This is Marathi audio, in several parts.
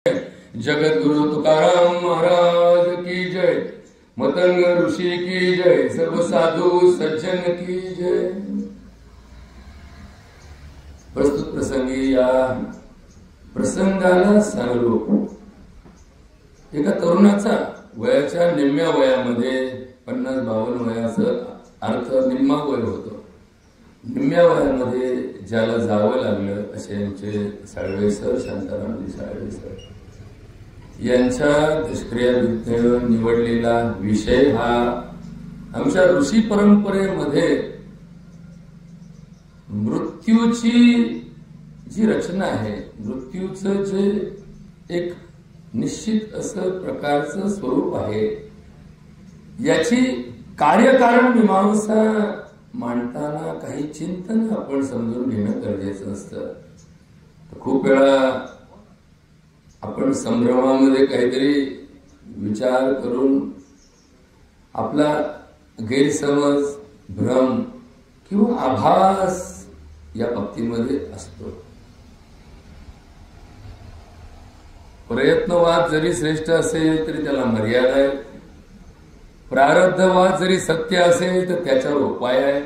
जगद्गुरु तुकाराम महाराज की जय, मतंग ऋषि की जय, सर्व साधु सज्जन की जय। प्रस्तुत प्रसंगी या प्रसंगाला सानुरूप एका तरुणाचा वयाच्या निम्म्या वयामध्ये 50-52 वयाचं अर्थ निम्मा वय होतं. निम्म्या वयामध्ये ज्याला जावं लागलं असे आमचे साळवे सर, शांतारामजी साळवे सर यांच्या निष्क्रियतेने निवडलेला विषय हा आमच्या ऋषी परंपरेमध्ये मृत्यूची जी रचना आहे, मृत्यूचं जे एक निश्चित असं प्रकारचं स्वरूप आहे, याची कार्यकारण मीमांसा मांडताना काही चिंतन आपण समजून घेणं गरजेचं असतं. खूप वेळा आपण संभ्रमामध्ये काहीतरी विचार करून आपला गैरसमज, भ्रम किंवा आभास या बाबतीमध्ये असतो. प्रयत्नवाद जरी श्रेष्ठ असेल तरी त्याला मर्यादा आहे. प्रारब्धवाद जरी सत्य असेल तर त्याच्यावर उपाय आहे.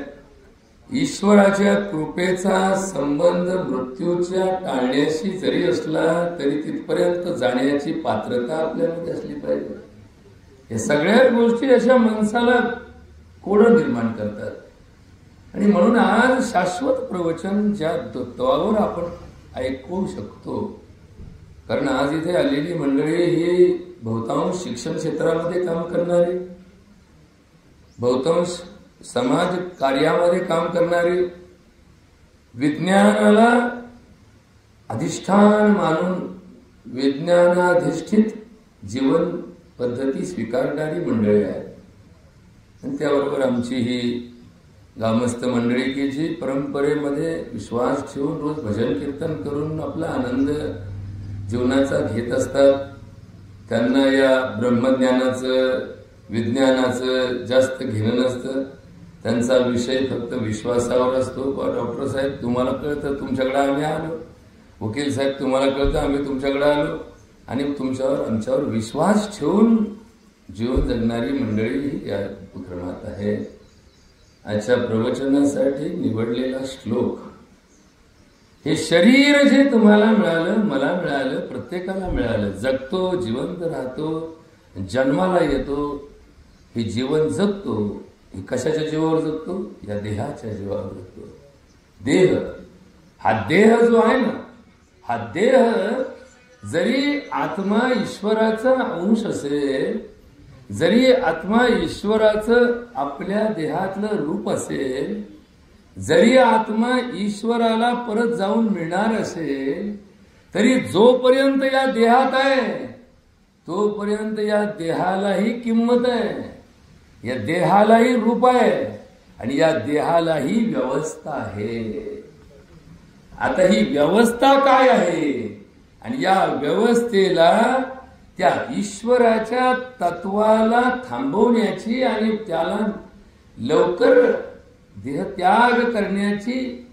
ईश्वराच्या कृपेचा संबंध मृत्यूच्या टाळण्याशी जरी असला तरी तिथपर्यंत जाण्याची पात्रता आपल्यामध्ये असली पाहिजे. या सगळ्या गोष्टी अशा माणसाला कोडं निर्माण करतात. आणि म्हणून आज शाश्वत प्रवचन ज्या तत्वावर आपण ऐकू शकतो, कारण आज इथे आलेली मंडळी ही बहुतांश शिक्षण क्षेत्रामध्ये काम करणारी, बहुतांश समाज कार्यामध्ये काम करणारी, विज्ञानाला अधिष्ठान मानून विज्ञानाधिष्ठित जीवन पद्धती स्वीकारणारी मंडळी आहेत. आणि त्याबरोबर आमची ही ग्रामस्थ मंडळी की जी परंपरेमध्ये विश्वास ठेवून रोज भजन कीर्तन करून आपला आनंद जीवनाचा घेत असतात. त्यांना या ब्रह्मज्ञानाचं, विज्ञानाचं जास्त घेणं नसतं. त्यांचा विषय फक्त विश्वासावर असतो. डॉक्टर साहेब तुम्हाला कळतं, तुमच्याकडे आम्ही आलो. वकील साहेब तुम्हाला कळतं, आम्ही तुमच्याकडे आलो. आणि तुमच्यावर आमच्यावर विश्वास ठेवून जीवन जगणारी मंडळी या उपक्रमात आहे. आजच्या प्रवचनासाठी निवडलेला श्लोक, हे शरीर जे तुम्हाला मिळालं, मला मिळालं, प्रत्येकाला मिळालं, जगतो, जिवंत राहतो, जन्माला येतो, हे जीवन जगतो. हे कशाच्या जीवावर जगतो? या देहाच्या जीवावर जगतो. देह, हा देह जो आहे ना, हा देह जरी आत्मा ईश्वराचा अंश असेल, जरी आत्मा ईश्वराचं आपल्या देहातलं रूप असेल, जरी आत्मा ईश्वराला परत जाऊन मिळणार असेल, तरी जोपर्यंत या देहात आहे तोपर्यंत या देहालाही किंमत आहे, या देहालाही रूप आहे आणि या देहालाही व्यवस्था आहे. आता ही व्यवस्था काय आहे आणि या व्यवस्थेला त्या ईश्वराच्या तत्वाला थांबवण्याची आणि त्याला लवकर देहत्याग करण्याची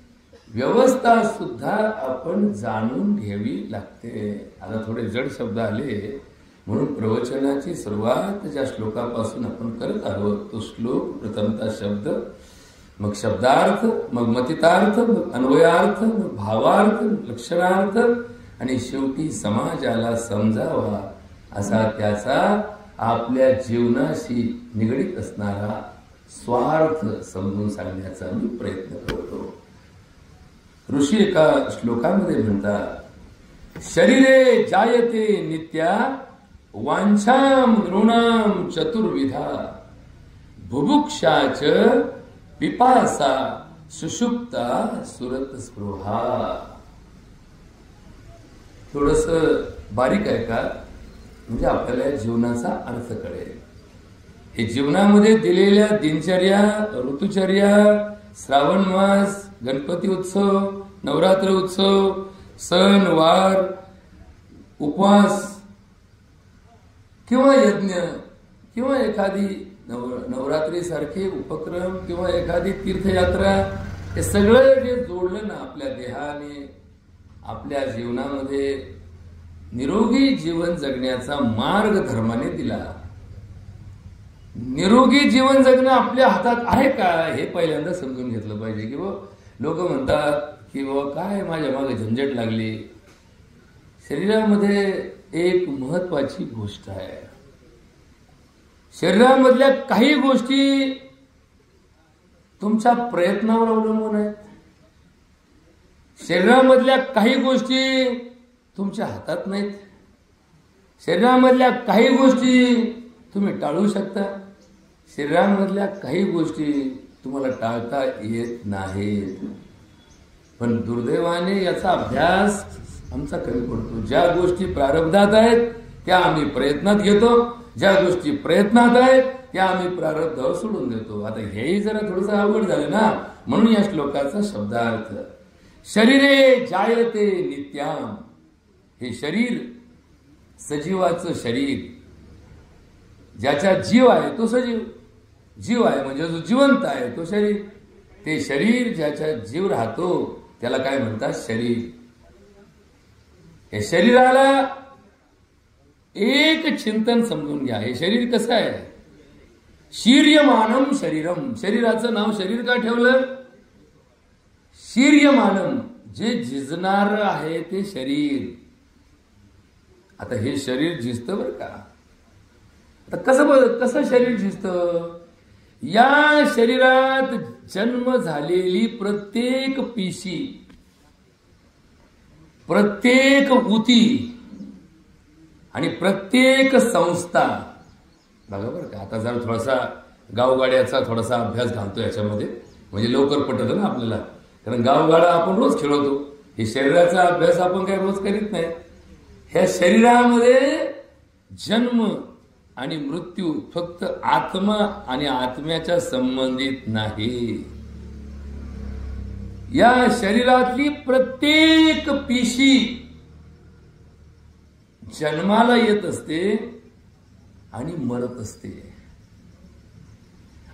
व्यवस्था सुद्धा आपण जाणून घ्यावी लागते. आता थोडे जड शब्द आले म्हणून प्रवचनाची सुरुवात ज्या श्लोकापासून आपण करत आहोत, तो श्लोक प्रथमतः शब्द, मग शब्दार्थ, मग मतितार्थ, मग अन्वयार्थ, मग भावार्थ, लक्षणार्थ आणि शेवटी समाजाला समजावा असा त्याचा आपल्या जीवनाशी निगडीत असणारा स्वार्थ समजून सांगण्याचा मी प्रयत्न करतो. ऋषी एका श्लोकामध्ये म्हणतात, शरीरे जायते नित्या वांछाम नृणाम चतुर्विधा बुभुक्षाच पिपासा सुषुप्ता सुरत स्पृहा. थोडस बारीक आहे का, म्हणजे आपल्याला जीवनाचा अर्थ कळेल. हे जीवनामध्ये दिलेल्या दिनचर्या, ऋतुचर्या, श्रावण मास, गणपती उत्सव, नवरात्र उत्सव, सण वार, उपवास किंवा यज्ञ किंवा एखादी नवरात्री सारखे उपक्रम किंवा एखादी तीर्थयात्रा, हे सगळं जे जोडलं ना आपल्या देहाने, आपल्या जीवनामध्ये निरोगी जीवन जगण्याचा मार्ग धर्माने दिला. निरोगी जीवन जगणं आपल्या हातात आहे का हे पहिल्यांदा समजून घेतलं पाहिजे. की लोक म्हणतात की काय माझ्या मागे झंझट लागली. शरीरामध्ये एक महत्वाची गोष्ट आहे. शरीरामधल्या काही गोष्टी तुमच्या प्रयत्नावर अवलंबून आहेत. शरीरामधल्या काही गोष्टी तुमच्या हातात नाहीत. शरीरामधल्या काही गोष्टी तुम्ही टाळू शकता. शरीरामधल्या काही गोष्टी तुम्हाला टाळता येत नाहीत. पण दुर्दैवाने याचा अभ्यास आमचा कमी पडतो. ज्या गोष्टी प्रारब्धात आहेत त्या आम्ही प्रयत्नात घेतो. ज्या गोष्टी प्रयत्नात आहेत त्या आम्ही प्रारब्धावर सोडून देतो. आता हेही जरा थोडंसं अवघड झालं ना. म्हणून या श्लोकाचा शब्दार्थ शरीरे जायते नित्याम. हे शरीर सजीवाचं शरीर, ज्याचा जीव आहे तो सजीव. जीव आहे म्हणजे जो जिवंत आहे तो शरीर. ते शरीर ज्याचा जीव राहतो त्याला काय म्हणतात शरीर. हे शरीराला एक चिंतन समजून घ्या. हे शरीर कसं आहे. शीर्यमानम शरीरम. शरीराचं नाव शरीर का ठेवलं. शीर्यमानम जे झिजणार आहे ते शरीर. आता हे शरीर झिजतं बरं का. आता कसं शरीर झिजतं. या शरीरात जन्म झालेली प्रत्येक पेशी, प्रत्येक ऊती आणि प्रत्येक संस्था. बघा बरं का. आता जर थोडासा गावगाड्याचा थोडासा अभ्यास घालतो याच्यामध्ये म्हणजे लवकर पटत ना आपल्याला. कारण गावगाडा आपण रोज खेळवतो. हे शरीराचा अभ्यास आपण काही रोज करीत नाही. ह्या शरीरामध्ये जन्म आणि मृत्यू फक्त आत्मा आणि आत्म्याच्या संबंधित नाही. या शरीरातली प्रत्येक पेशी जन्माला येत असते आणि मरत असते.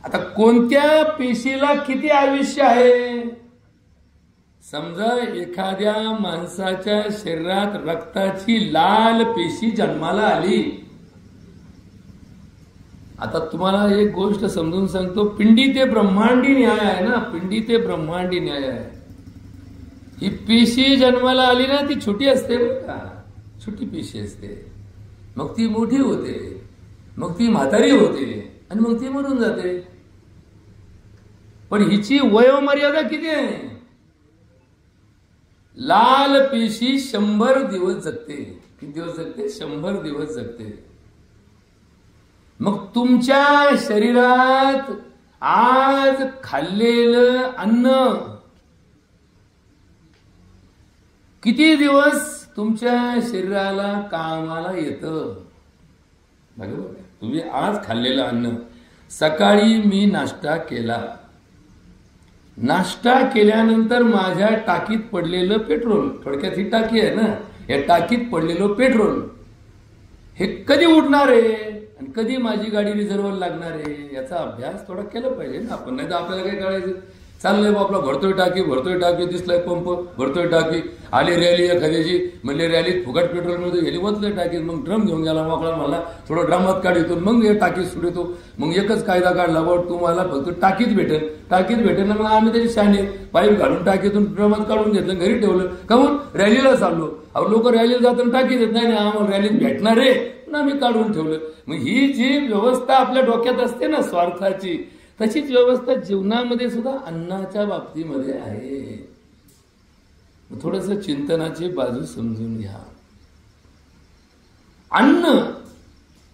आता कोणत्या पेशीला किती आयुष्य आहे. समजा एखाद्या माणसाच्या शरीरात रक्ताची लाल पेशी जन्माला आली. आता तुम्हाला एक गोष्ट समजून सांगतो. पिंडी ते ब्रह्मांडी न्याय आहे ना. पिंडी ते ब्रह्मांडी न्याय आहे. ही पेशी जन्माला आली ना ती छोटी असते बरं का. छोटी पेशी असते. मग ती मोठी होते. मग ती म्हातारी होते आणि मग ती मरून जाते. पण हिची वयोमर्यादा किती आहे. लाल पेशी 100 दिवस जगते. किती दिवस जगते. 100 दिवस जगते. मग तुमच्या शरीरात आज खाल्लेलं अन्न किती दिवस तुमच्या शरीराला कामाला येतं. बरोबर. तुम्ही आज खाल्लेलं अन्न. सकाळी मी नाश्ता केला. नाश्ता केल्यानंतर माझ्या टाकीत पडलेलं पेट्रोल, थोडक्यात ही टाकी आहे ना, या टाकीत पडलेलं पेट्रोल हे कधी उडणार आहे आणि कधी माझी गाडी रिझर्व्हर लागणार आहे याचा अभ्यास थोडा केला पाहिजे ना आपण. नाही तर आपल्याला काय कळायचं. चाललंय बा आपला भरतोय टाकी दिसलाय पंप भरतोय टाकी. आली रॅली एखाद्याची म्हणले रॅलीत फुकट पेट्रोल मिळतो. गेली वतलंय टाकीत. मग ड्रम घेऊन गेला मोकळा. मला थोडं ड्रमात काढतो मग हे टाकीत सुटतो. मग एकच कायदा काढला बा तुम्हाला फक्त टाकीत भेटेल ना. मग आम्ही त्याची शाणे पाईप घालून टाकीतून ड्रमात काढून घेतलं घरी ठेवलं. काहून रॅलीला चाललो. अहो लोक रॅलीला जाताना टाकी देत नाही आम्हाला रॅलीत भेटणार आहे ना आम्ही काढून ठेवलं. मग ही जी व्यवस्था आपल्या डोक्यात असते ना स्वार्थाची तशीच व्यवस्था जीवनामध्ये सुद्धा अन्नाच्या बाबतीमध्ये आहे. थोडस चिंतनाची बाजू समजून घ्या. अन्न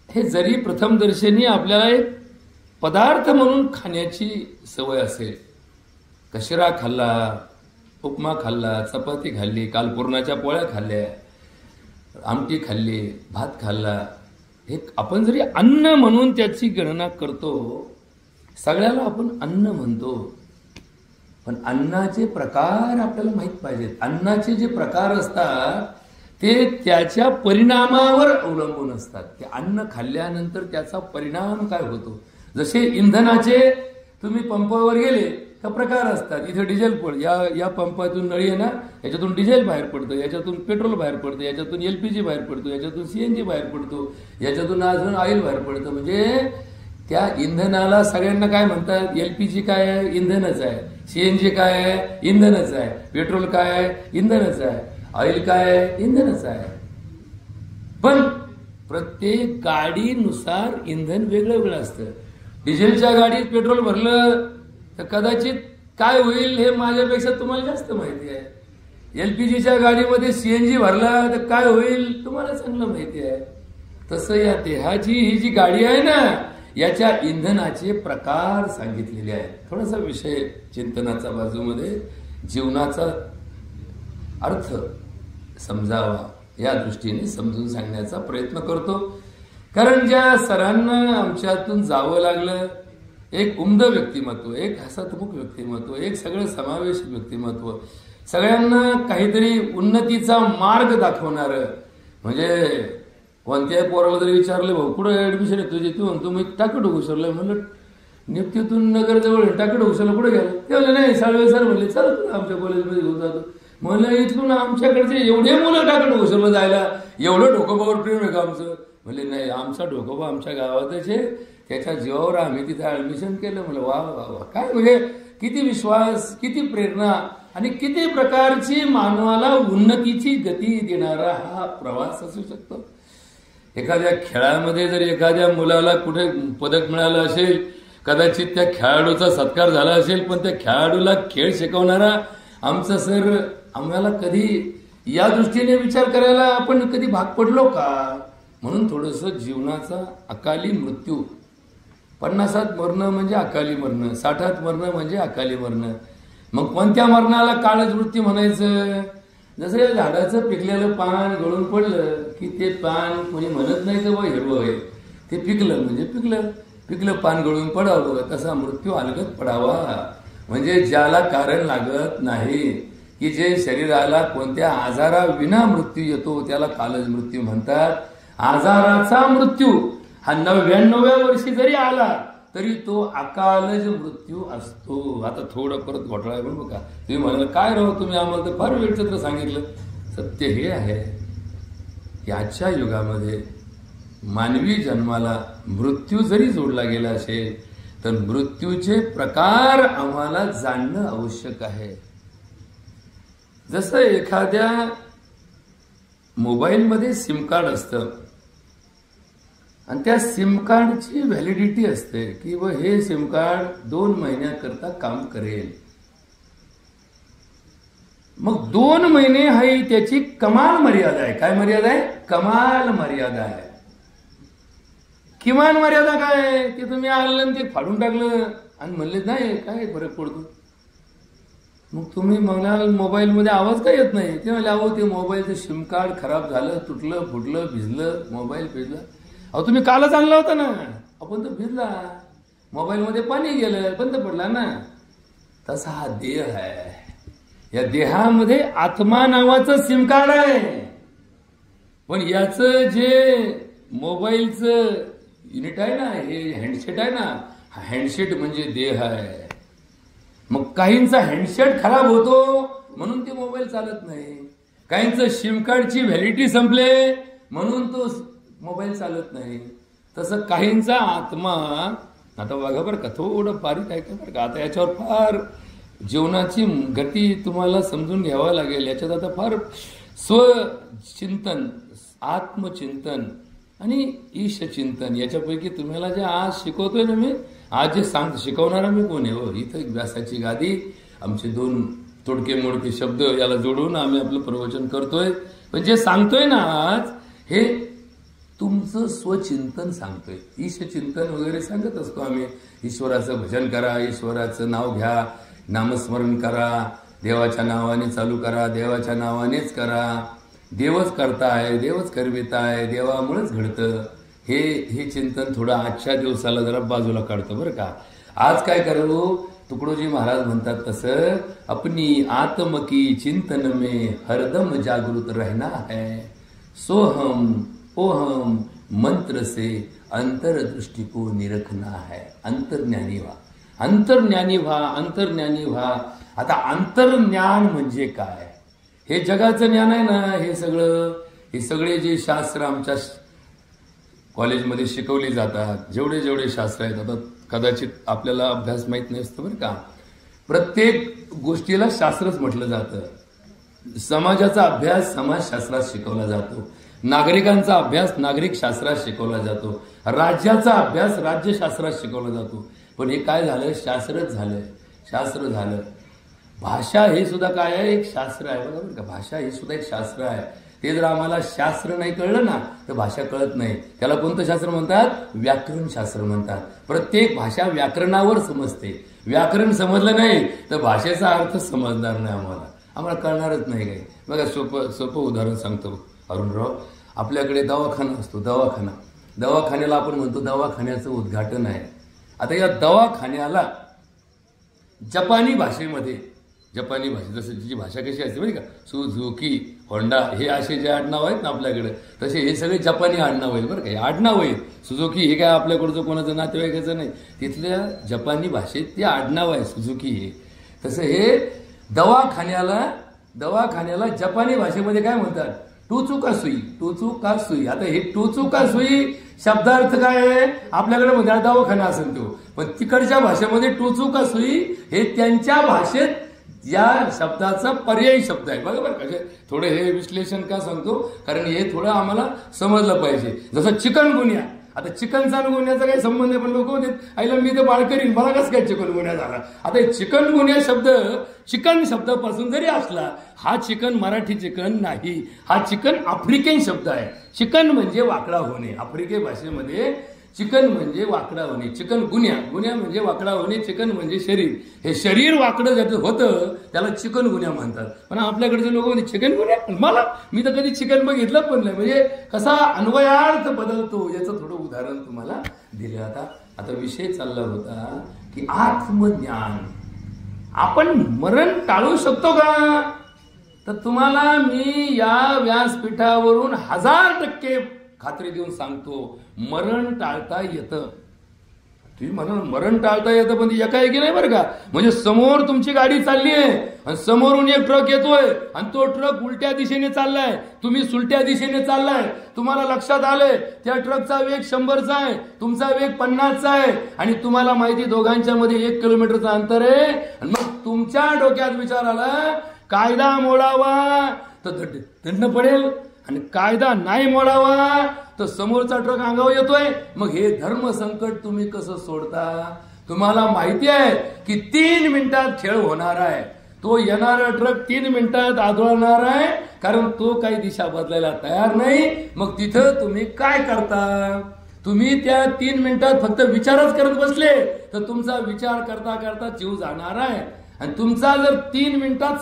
हे जरी प्रथमदर्शनी आपल्याला एक पदार्थ म्हणून खाण्याची सवय असेल. कशिरा खाल्ला, उपमा खाल्ला, चपाती खाल्ली, काल पुरणाच्या पोळ्या खाल्ल्या, आमटी खाल्ली, भात खाल्ला, हे आपण जरी अन्न म्हणून त्याची गणना करतो. सगळ्याला आपण अन्न म्हणतो. पण अन्नाचे प्रकार आपल्याला माहित पाहिजेत. अन्नाचे जे प्रकार असतात ते त्याच्या परिणामावर अवलंबून असतात. ते अन्न खाल्ल्यानंतर त्याचा परिणाम काय होतो. जसे इंधनाचे तुम्ही पंपावर गेले का प्रकार असतात. इथे डिझेल या पंपातून नळी आहे ना, याच्यातून डिझेल बाहेर पडतं, याच्यातून पेट्रोल बाहेर पडतं, याच्यातून LPG बाहेर पडतो, याच्यातून CNG बाहेर पडतो, याच्यातून अजून ऑइल बाहेर पडतं. म्हणजे त्या इंधनाला सगळ्यांना काय म्हणतात, LPG काय आहे, इंधनच आहे. CNG काय आहे, इंधनच आहे. पेट्रोल काय आहे, इंधनच आहे. ऑइल काय आहे, इंधनच आहे. पण प्रत्येक गाडीनुसार इंधन वेगळं वेगळं असतं. डिझेलच्या गाडीत पेट्रोल भरलं तर कदाचित काय होईल हे माझ्यापेक्षा तुम्हाला जास्त माहिती आहे. LPGच्या गाडीमध्ये CNG भरला तर काय होईल तुम्हाला चांगलं माहिती आहे. तसं या देहाची ही जी गाडी आहे ना, याच्या इंधनाचे प्रकार सांगितलेले आहेत. थोडासा विषय चिंतनाचा बाजूमध्ये जीवनाचा अर्थ समजावा या दृष्टीने समजून सांगण्याचा प्रयत्न करतो. कारण ज्या सरांना आमच्यातून जावं लागलं, एक उमदं व्यक्तिमत्व, एक हसतमुख व्यक्तिमत्व, एक सगळं समावेशक व्यक्तिमत्व, सगळ्यांना काहीतरी उन्नतीचा मार्ग दाखवणारं. म्हणजे कोणत्याही पोराला जरी विचारलं, भाऊ कुठं ऍडमिशन आहे तुझी, तू म्हणतो मी टाकड घुसरलोय. म्हणलं निफ्तीतून नगर जवळ टाकड घुसरला कुठे गेला, ते म्हणले नाही साळवे सर म्हणले चल तुला आमच्या कॉलेजमध्ये घेऊन जातो. म्हणलं इथून आमच्याकडचे एवढे मुलं टाकड घुसरलं जायला, एवढं ढोकोबावर प्रेम आहे का आमचं. म्हणले नाही, आमचा ढोकोबा आमच्या गावातच आहे, त्याच्या जीवावर आम्ही तिथे ऍडमिशन केलं. म्हणलं वा वा वा, काय म्हणजे किती विश्वास, किती प्रेरणा आणि किती प्रकारची मानवाला उन्नतीची गती देणारा हा प्रवास असू शकतो. एखाद्या खेळामध्ये जर एखाद्या मुलाला कुठे पदक मिळालं असेल, कदाचित त्या खेळाडूचा सत्कार झाला असेल, पण त्या खेळाडूला खेळ शिकवणारा आमचा सर आम्हाला कधी या दृष्टीने विचार करायला आपण कधी भाग पडलो का. म्हणून थोडंसं जीवनाचा अकाली मृत्यू, 50त मरणं म्हणजे अकाली मरणं, 60त मरणं म्हणजे अकाली मरणं. मग कोणत्या मरणाला काळच मृत्यू म्हणायचं. जसं या झाडाचं पिकलेलं पान गळून पडलं की ते पान कोणी म्हणत नाही तर बा हिरवं आहे, ते पिकलं म्हणजे पिकलं पान गळून पडावं. तसा मृत्यू अलगद पडावा. म्हणजे ज्याला कारण लागत नाही, की जे शरीराला कोणत्या आजाराविना मृत्यू येतो त्याला कालज मृत्यू म्हणतात. आजाराचा मृत्यू हा 99व्या वर्षी जरी आला तरी तो अकालज मृत्यू असतो. आता थोडं परत घोटाळा म्हणून बघा, तुम्ही म्हणाल काय राहू तुम्ही आम्हाला तर फार वेळ चित्र सांगितलं. सत्य हे आहे, याच्या युगामध्ये मानवी जन्माला मृत्यू जरी जोडला गेला असेल तर मृत्यूचे प्रकार आम्हाला जाणणं आवश्यक आहे. जसं एखाद्या मोबाईलमध्ये सिम कार्ड असतं आणि त्या सिम कार्डची व्हॅलिडिटी असते की व हे सिम कार्ड 2 महिन्याकरता काम करेल. मग 2 महिने ही त्याची कमाल मर्यादा आहे. काय मर्यादा आहे? कमाल मर्यादा आहे. किमान मर्यादा काय आहे? ते तुम्ही आणलं ते फाडून टाकलं आणि म्हणले नाही काय फरक पडतो. मग तुम्ही म्हणाल मोबाईलमध्ये आवाज काय येत नाही. ते म्हणले अहो ते मोबाईलचं सिम कार्ड खराब झालं, तुटलं फुटलं, भिजलं, मोबाईल भिजला. अहो तुम्ही कालच आणला होता ना. आपण तर भिजला, मोबाईलमध्ये पाणी गेलं, बंद पडला ना. तसा हा देह आहे. या देहामध्ये आत्मा नावाचं सिम कार्ड आहे. पण याचं जे मोबाईलचं युनिट आहे ना, हे हँडसेट आहे ना, हा हँडसेट म्हणजे देह आहे. मग काहींचा हँडसेट खराब होतो म्हणून ते मोबाईल चालत नाही. काहींचं सिम कार्डची व्हॅलिडिटी संपले म्हणून तो मोबाईल चालत नाही. तसं काहींचा आत्मा, आता बघा बरं का, थोडं बारीक आहे का बरं का, आता याच्यावर फार जीवनाची गती तुम्हाला समजून घ्यावा लागेल. याच्यात आता फार स्वचिंतन, आत्मचिंतन आणि ईशचिंतन याच्यापैकी तुम्हाला जे आज शिकवतोय ना मी, आज जे शिकवणारा मी कोण आहे हो. इथं व्यासाची गादी, आमचे 2 तोडके मोडके शब्द याला जोडून आम्ही आपलं प्रवचन करतोय. पण जे सांगतोय ना आज, हे तुमचं स्वचिंतन सांगतोय. ईशचिंतन वगैरे सांगत असतो आम्ही. ईश्वराचं भजन करा, ईश्वराचं नाव घ्या, नामस्मरण करा, देवाच्या नावाने चालू करा, देवाच्या नावानेच करा. देवच करताय, देवच करविताय, देवामुळेच घडतं. हे चिंतन थोडं आजच्या दिवसाला जरा बाजूला काढतं बरं का. आज काय करू, तुकडोजी महाराज म्हणतात तसं, अपनी आत्म की चिंतन में हरदम जागृत रहना है. सोहम ओहम मंत्र से अंतरदृष्टि को निरखना है. अंतर्ज्ञानी व्हा. अंतर्ज्ञानी व्हा, अंतर्ज्ञानी व्हा. आता अंतर्ज्ञान म्हणजे काय? हे जगाचं ज्ञान आहे ना, हे सगळे जे शास्त्र आमच्या कॉलेजमध्ये शिकवली जातात, जेवढे जेवढे शास्त्र आहेत, आता कदाचित आपल्याला अभ्यास माहीत नसतं बरं का, प्रत्येक गोष्टीला शास्त्रच म्हटलं जातं. समाजाचा अभ्यास समाजशास्त्रात शिकवला जातो, नागरिकांचा अभ्यास नागरिक शास्त्रात शिकवला जातो, राज्याचा अभ्यास राज्यशास्त्रात शिकवला जातो. पण हे काय झालं? शास्त्रच झालं, शास्त्र झालं. भाषा हे सुद्धा काय आहे? एक शास्त्र आहे. बरोबर का? भाषा हे सुद्धा एक शास्त्र आहे. ते जर आम्हाला शास्त्र नाही कळलं ना तर भाषा कळत नाही. त्याला कोणतं शास्त्र म्हणतात? व्याकरण शास्त्र म्हणतात. प्रत्येक भाषा व्याकरणावर समजते. व्याकरण समजलं नाही तर भाषेचा अर्थ समजणार नाही, आम्हाला कळणारच नाही काही. बघा, सोपं उदाहरण सांगतो अरुणराव. आपल्याकडे दवाखाना असतो, दवाखान्याला आपण म्हणतो दवाखान्याचं उद्घाटन आहे. आता या दवाखान्याला जपानी भाषेमध्ये, जसं जी भाषा कशी असते माहिती का, सुझुकी, होंडा, हे असे जे आडनाव आहेत ना आपल्याकडे, तसे हे सगळे जपानी आडनाव आहेत बरं का. हे आडनाव आहेत. सुझुकी हे काय आपल्याकडचं कोणाचं नातेवाईकाचं नाही, तिथल्या जपानी भाषेत ते आडनाव आहे सुझुकी हे. तसं हे दवाखान्याला जपानी भाषेमध्ये काय म्हणतात? टोचुकासुई, टोचुकासुई. आता हे टोचुकासुई शब्दार्थ काय आहे? आपल्याकडे म्हणजे दवाखाना असेल तो, पण तिकडच्या भाषेमध्ये टोचुकासुई हे त्यांच्या भाषेत या शब्दाचा पर्यायी शब्द आहे. बघा बरं का, थोडं हे विश्लेषण का सांगतो, कारण हे थोडं आम्हाला समजलं पाहिजे. जसं चिकनगुन्या, आता चिकनचा आणि गुन्ह्याचा काही संबंध आहे, पण लोक म्हणतात आईला मी तर बाळ करीन, मला कसं काय चिकनगुन्या झाला. आता हे चिकनगुन्या शब्द चिकन शब्दापासून जरी असला, हा चिकन मराठी चिकन नाही, हा चिकन आफ्रिकन शब्द आहे. चिकन म्हणजे वाकडा होणे. आफ्रिके भाषेमध्ये चिकन म्हणजे वाकडा होणे. चिकन गुन्ह्या म्हणजे वाकडा होणे. चिकन म्हणजे शरीर. हे शरीर वाकडं ज्याचं होतं त्याला चिकन गुन्ह्या म्हणतात. पण आपल्याकडचे लोक म्हणजे चिकन गुन्ह्या, मी तर कधी चिकन बघितलं पण नाही. म्हणजे कसा अन्वयार्थ बदलतो याचं थोडं उदाहरण तुम्हाला दिलं. आता विषय चालला होता की आत्मज्ञान. आपण मरण टाळू शकतो का? तर तुम्हाला मी या व्यासपीठावरून 1000% खात्री देऊन सांगतो, मरण टाळता येतं. तुम्ही म्हणा मरण टाळता येतं, पण ती एकाएकी नाही बरं का. म्हणजे समोर तुमची गाडी चालली आहे आणि समोरून एक ट्रक येतोय आणि तो ट्रक उलट्या दिशेने चाललाय, तुम्ही सुलट्या दिशेने चाललाय. तुम्हाला लक्षात आलंय त्या ट्रकचा वेग 100चा आहे, तुमचा वेग 50चा आहे, आणि तुम्हाला माहिती दोघांच्या मध्ये 1 किलोमीटरचं अंतर आहे. आणि मग तुमच्या डोक्यात विचार आला कायदा मोडावा तर दंड पडेल, आणि कायदा नाही मोडावा तर समोरचा ट्रक अंगावर येतोय. मग हे धर्म संकट तुम्ही कसं सोडता? तुम्हाला माहिती आहे की 3 मिनिटात खेळ होणार आहे. तो येणारा ट्रक 3 मिनिटात आदळणार आहे, कारण तो काही दिशा बदलायला तयार नाही. मग तिथं तुम्ही काय करता? तुम्ही त्या 3 मिनिटात फक्त विचारच करत बसले तर तुमचा विचार करता करता जीव जाणार आहे. आणि तुमचा जर 3 मिनिटात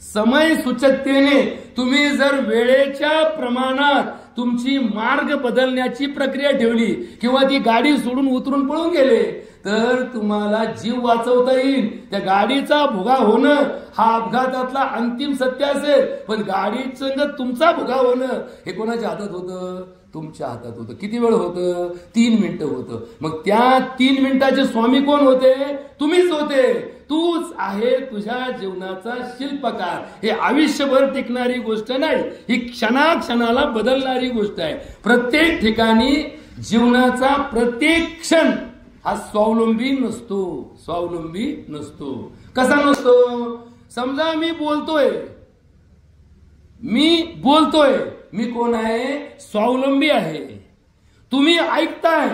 समय सूचकतेने तुम्ही जर वेळेच्या प्रमाणात तुमची मार्ग बदलण्याची प्रक्रिया ठेवली, किंवा ती गाडी सोडून उतरून पळून गेले, तर तुम्हाला जीव वाचवता येईल. त्या गाडीचा भुगा होणं हा अपघातातला अंतिम सत्य असेल, पण गाडीचं तुमचा भुगा होणं हे कोणाच्या हातात होतं? तुमच्या हातात होतं. किती वेळ होतं? 3 मिनिटं होतं. मग त्या 3 मिनिटाचे स्वामी कोण होते? तुम्हीच होते. तूच आहे तुझ्या जीवनाचा शिल्पकार. हे आयुष्यभर टिकणारी गोष्ट नाही, ही क्षणाक्षणाला बदलणारी गोष्ट आहे. प्रत्येक ठिकाणी जीवनाचा प्रत्येक क्षण हा स्वावलंबी नसतो. कसा नसतो? समजा मी बोलतोय, मी कोण आहे? स्वावलंबी आहे. तुम्ही ऐकताय,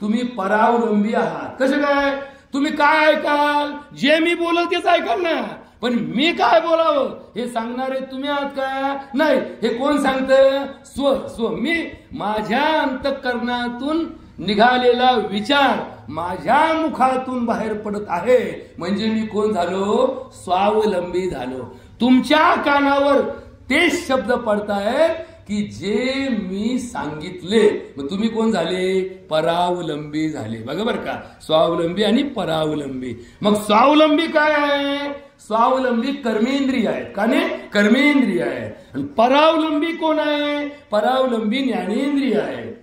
तुम्ही परावलंबी आहात. कसं काय? तुम्ही काय ऐकाल? जे मी बोलल तेच ऐकाल ना, पण मी काय बोलावं हे सांगणारे तुम्ही आहात का? नाही. हे कोण सांगतं? स्व. मी माझ्या अंतःकरणातून निघालेला विचार माझ्या मुखातून बाहेर पडत आहे, म्हणजे मी कोण झालो? स्वावलंबी झालो. तुमच्या कानावर तेच शब्द पडतायत की जे मी सांगितले. मग तुम्ही कोण झाले? परावलंबी झाले. बघा बरं का, स्वावलंबी आणि परावलंबी. मग स्वावलंबी काय आहे? स्वावलंबी कर्मेंद्रिय आहेत. का नाही? कर्मेंद्रिय आहे. आणि परावलंबी कोण आहे? परावलंबी ज्ञानेंद्रिय आहे.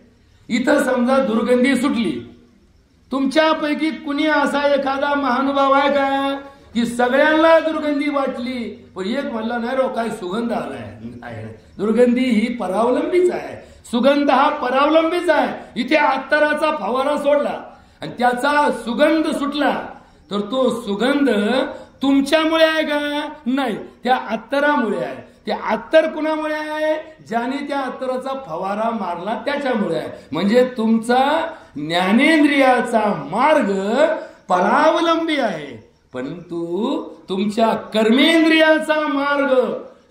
इथं समजा दुर्गंधी सुटली, तुमच्यापैकी कुणी असा एखादा महानुभाव आहे का की सगळ्यांना दुर्गंधी वाटली पण एक म्हणला नाही रो काय सुगंध आलाय? नाही, दुर्गंधी ही परावलंबीच आहे, सुगंध हा परावलंबीच आहे. इथे अत्तराचा फवारा सोडला आणि त्याचा सुगंध सुटला तर तो सुगंध तुमच्यामुळे आहे का? नाही, त्या अत्तरामुळे आहे. ते अत्तर कुणामुळे आहे? ज्याने त्या अत्तराचा फवारा मारला त्याच्यामुळे आहे. म्हणजे तुमचा ज्ञानेंद्रियाचा मार्ग परावलंबी आहे, परंतु तुमच्या कर्मेंद्रियाचा मार्ग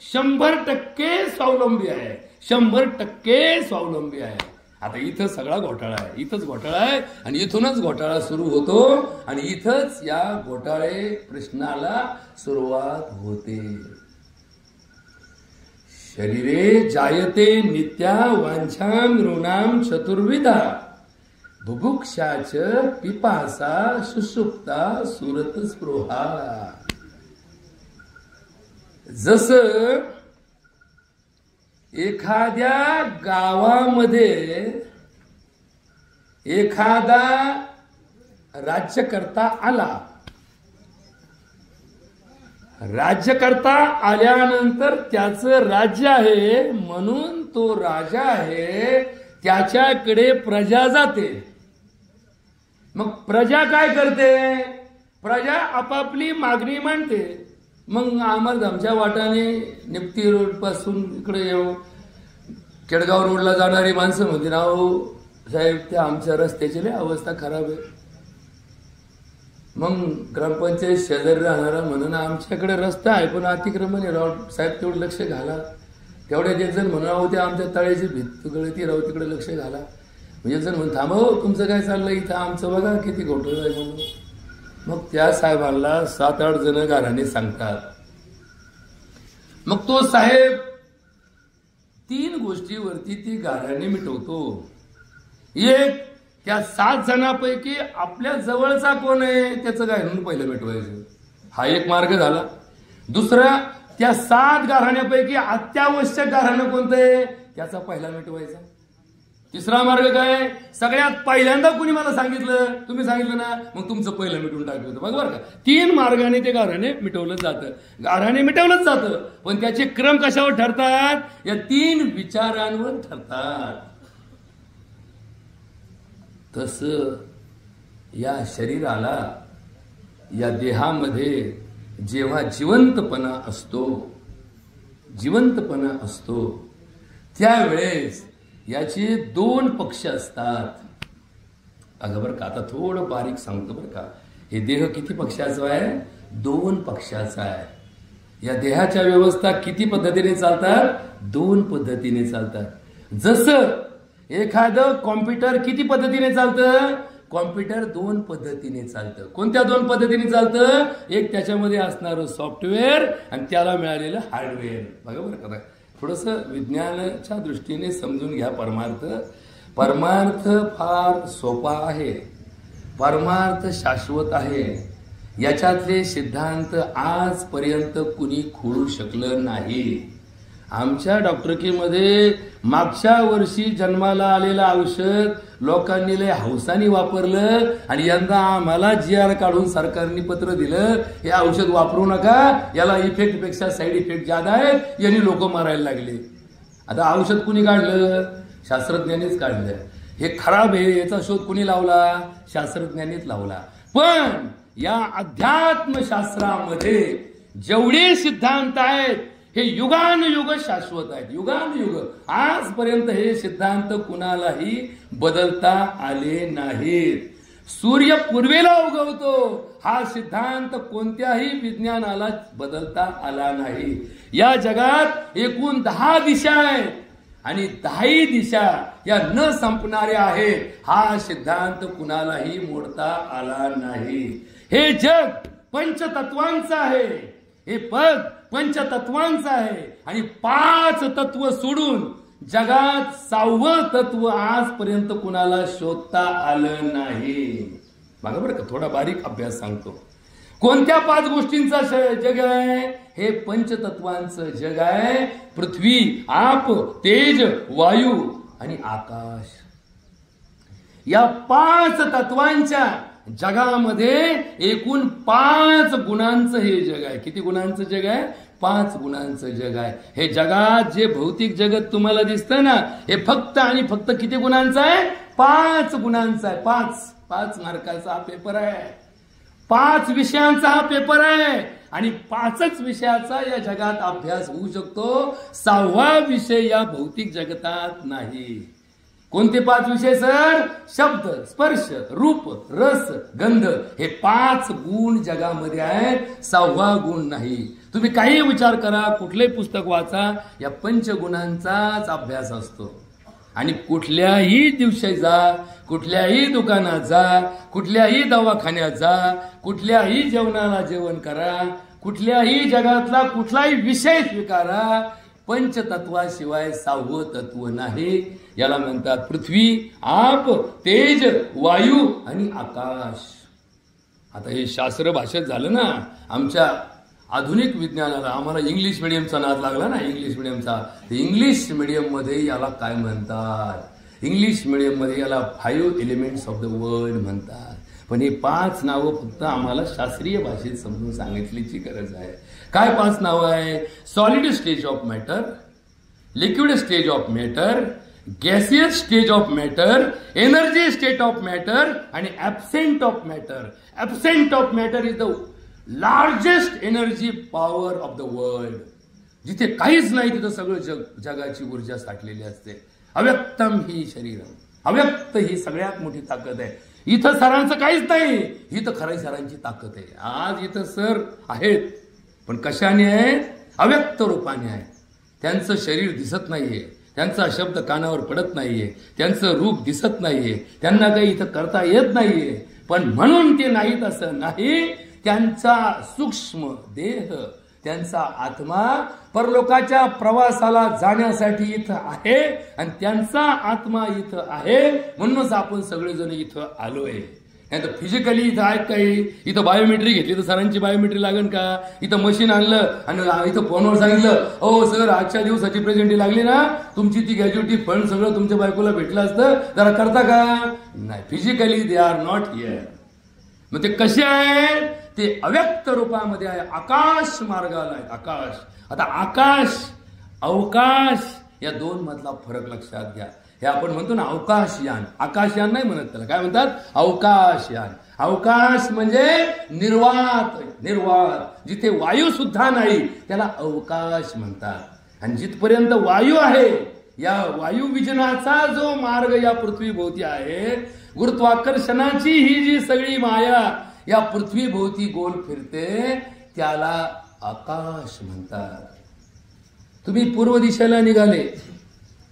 100% स्वावलंबी आहे, 100% स्वावलंबी आहे. आता इथं सगळा घोटाळा आहे, इथंच घोटाळा आहे आणि इथूनच घोटाळा सुरू होतो आणि इथंच या घोटाळे प्रश्नाला सुरुवात होते. शरीरे जायते नित्या वांछाम नृणाम चतुर्विधा बुभुक्षाच पिपासा सुसुप्ता सुरत स्पृहा. जसं एखाद्या गावामध्ये एखादा राज्यकर्ता आला, राज्यकर्ता आल्यानंतर त्याचं राज्य आहे म्हणून तो राजा आहे, त्याच्याकडे प्रजा जाते. मग प्रजा काय करते? प्रजा आपापली मागणी मांडते. मग आम्हाला आमच्या वाटाने निप्ती रोड पासून इकडे येऊ केडगाव रोडला जाणारी माणसं म्हणते ना हो साहेब त्या आमच्या रस्त्याची लय अवस्था खराब आहे. मग ग्रामपंचायत शेजारी राहणारा म्हणून आमच्याकडे रस्ता आहे पण अतिक्रमण आहे राव साहेब तेवढं लक्ष घाला. तेवढ्यात एक जण म्हणा होते आमच्या तळ्याची भीत गळती राहू तिकडे लक्ष घाला. म्हणजे एक जण म्हणून थांबा हो तुमचं काय चाललंय इथं आमचं बघा किती घोटाळा आहे म्हणून. मग त्या साहेबांना 7-8 जण गाराने सांगतात. मग तो साहेब 3 गोष्टीवरती ती गाराने मिटवतो. एक, त्या 7 जणांपैकी आपल्या जवळचा कोण आहे त्याचं काय म्हणून पहिलं मिटवायचं, हा एक मार्ग झाला. दुसरा, त्या 7 गाऱ्हाण्यापैकी अत्यावश्यक गाऱ्हाणं कोणतं आहे त्याचा पहिला मिटवायचा. तिसरा मार्ग काय, सगळ्यात पहिल्यांदा कुणी मला सांगितलं तुम्ही सांगितलं ना मग तुमचं पहिलं मिटवून टाकलं बघ बरं का. 3 मार्गाने ते गाऱ्हाणे मिटवलं जातं, गाऱ्हाणे मिटवलंच जातं. पण त्याचे क्रम कशावर ठरतात? या 3 विचारांवर ठरतात. तस या शरीराला या देहामध्ये जेव्हा जिवंतपणा असतो त्यावेळेस याचे 2 पक्ष असतात. अगं बरं का आता थोडं बारीक सांगतो बरं का. हे देह किती पक्षाचा आहे? 2 पक्षाचा आहे. या देहाच्या व्यवस्था किती पद्धतीने चालतात? 2 पद्धतीने चालतात. जसं एखादं कॉम्प्युटर किती पद्धतीने चालतं? कॉम्प्युटर 2 पद्धतीने चालतं. कोणत्या 2 पद्धतीने चालतं? एक त्याच्यामध्ये असणारं सॉफ्टवेअर आणि त्याला मिळालेलं हार्डवेअर. बघा बरं का थोडस विज्ञानाच्या दृष्टीने समजून घ्या. परमार्थ फार सोपा आहे, परमार्थ शाश्वत आहे. याच्यातले सिद्धांत आजपर्यंत कुणी खोडू शकलं नाही. आमच्या डॉक्टरकीमध्ये मागच्या वर्षी जन्माला आलेलं औषध लोकांनी लय हौसानी वापरलं आणि यंदा आम्हाला GR काढून सरकारने पत्र दिलं हे औषध वापरू नका, याला इफेक्ट पेक्षा साईड इफेक्ट ज्यादा आहेत, यांनी लोक मारायला लागले. आता औषध कुणी काढलं? शास्त्रज्ञांनीच काढलं. हे खराब आहे याचा शोध कुणी लावला? शास्त्रज्ञांनीच लावला. पण या अध्यात्मशास्त्रामध्ये जेवढे सिद्धांत आहेत हे युगानुयुग शाश्वत आहेत, युगानुयुग. आजपर्यंत हे सिद्धांत कुणालाही बदलता आले नाहीत. सूर्य पूर्वेला उगवतो हा सिद्धांत कोणत्याही विज्ञानाला बदलता आला नाही. या जगात एकूण 10 दिशा आहेत आणि 10ही दिशा या न संपणाऱ्या आहेत. हा सिद्धांत कुणालाही मोडता आला नाही. हे जग पंचतत्वांचं आहे, हे पद पंचतत्वांचं आहे आणि 5 तत्व सोडून जगात 6वं तत्व आजपर्यंत कुणाला शोधता आलं नाही. बघा बरं का थोडा बारीक अभ्यास सांगतो. कोणत्या 5 गोष्टींचं जग आहे? हे पंचतत्वांचं जग आहे. पृथ्वी, आप, तेज, वायू आणि आकाश. या 5 तत्वांच्या जगामध्ये एकूण 5 गुणांचं हे जग आहे. किती गुणांचं जग आहे? 5 गुणांचं जग आहे. हे जगात जे भौतिक जगत तुम्हाला दिसतं ना, हे फक्त आणि फक्त किती गुणांचं आहे? 5 गुणांचा आहे. 5 मार्काचा हा पेपर आहे. 5 विषयांचा हा पेपर आहे आणि 5च विषयाचा या जगात अभ्यास होऊ शकतो. 6वा विषय या भौतिक जगतात नाही. कोणते 5 विषय सर? शब्द, स्पर्श, रूप, रस, गंध, हे 5 गुण जगामध्ये आहेत. 6वा गुण नाही. तुम्ही काही विचार करा, कुठलेही पुस्तक वाचा, या 5 गुणांचाच अभ्यास असतो. आणि कुठल्याही दिवशी जा, कुठल्याही दुकानात जा, कुठल्याही दवाखान्यात जा, कुठल्याही जेवणाला जेवण करा, कुठल्याही जगातला कुठलाही विषय स्वीकारा, पंचतत्वाशिवाय 6वं तत्व नाही. याला म्हणतात पृथ्वी, आप, तेज, वायू आणि आकाश. आता हे शास्त्र भाषेत झालं ना. आमच्या आधुनिक विज्ञानाला आम्हाला इंग्लिश मिडियमचा नाद लागला ना, इंग्लिश मिडियमचा. इंग्लिश मिडियम मध्ये याला काय म्हणतात? इंग्लिश मिडियम मध्ये याला 5 एलिमेंट्स ऑफ द वर्ल्ड म्हणतात. पण हे 5 नावं फक्त आम्हाला शास्त्रीय भाषेत समजून सांगितल्याची गरज आहे. काय 5 नावं आहे? Solid stage of matter, liquid stage of matter, gaseous stage of matter, energy state of matter आणि absent of matter. Absent of matter is the largest energy power of the world. जिथे काहीच नाही तिथं सगळं जगाची ऊर्जा साठलेली असते. अव्यक्तम ही शरीरम, अव्यक्त ही सगळ्यात मोठी ताकद आहे. इथं सरांचं काहीच नाही, इथं खरंय सरांची ताकद आहे. आज इथं सर आहेत पण कशाने आहेत? अव्यक्त रूपाने आहेत. त्यांचं शरीर दिसत नाहीये, त्यांचा शब्द कानावर पडत नाहीये, त्यांचं रूप दिसत नाहीये, त्यांना काही इथं करता येत नाहीये. पण म्हणून ते नाहीत असं नाही. त्यांचा सूक्ष्म देह, त्यांचा आत्मा परलोकाच्या प्रवासाला जाण्यासाठी इथं आहे आणि त्यांचा आत्मा इथं आहे. म्हणूनच आपण सगळेजण इथं आलोय. नाही तर फिजिकली इथं आहेत काही. इथं बायोमेट्री घेतली तर सरांची बायोमेट्री लागेल का? इथं मशीन आणलं आणि इथं फोनवर सांगितलं, हो सर आजच्या दिवसाची प्रेझेंटी लागली ना, तुमची ती ग्रॅज्युटी फंड सगळं तुमच्या बायकोला भेटलं असतं, जरा करता का? नाही. Physically they are not here. मग ते कसे आहेत? ते अव्यक्त रूपामध्ये आहे. आकाश मार्गाला आहे. आकाश. आता आकाश, अवकाश या 2 मधला फरक लक्षात घ्या. हे आपण म्हणतो ना अवकाशयान. आकाशयान नाही म्हणत त्याला. काय म्हणतात? अवकाशयान. अवकाश म्हणजे निर्वात. निर्वात जिथे वायू सुद्धा नाही त्याला अवकाश म्हणतात. आणि जिथपर्यंत वायू आहे, या वायू विजनाचा जो मार्ग या पृथ्वीभोवती आहे, गुरुत्वाकर्षणाची ही जी सगळी माया या पृथ्वीभोवती गोल फिरते, त्याला आकाश म्हणतात. तुम्ही पूर्व दिशेला निघाले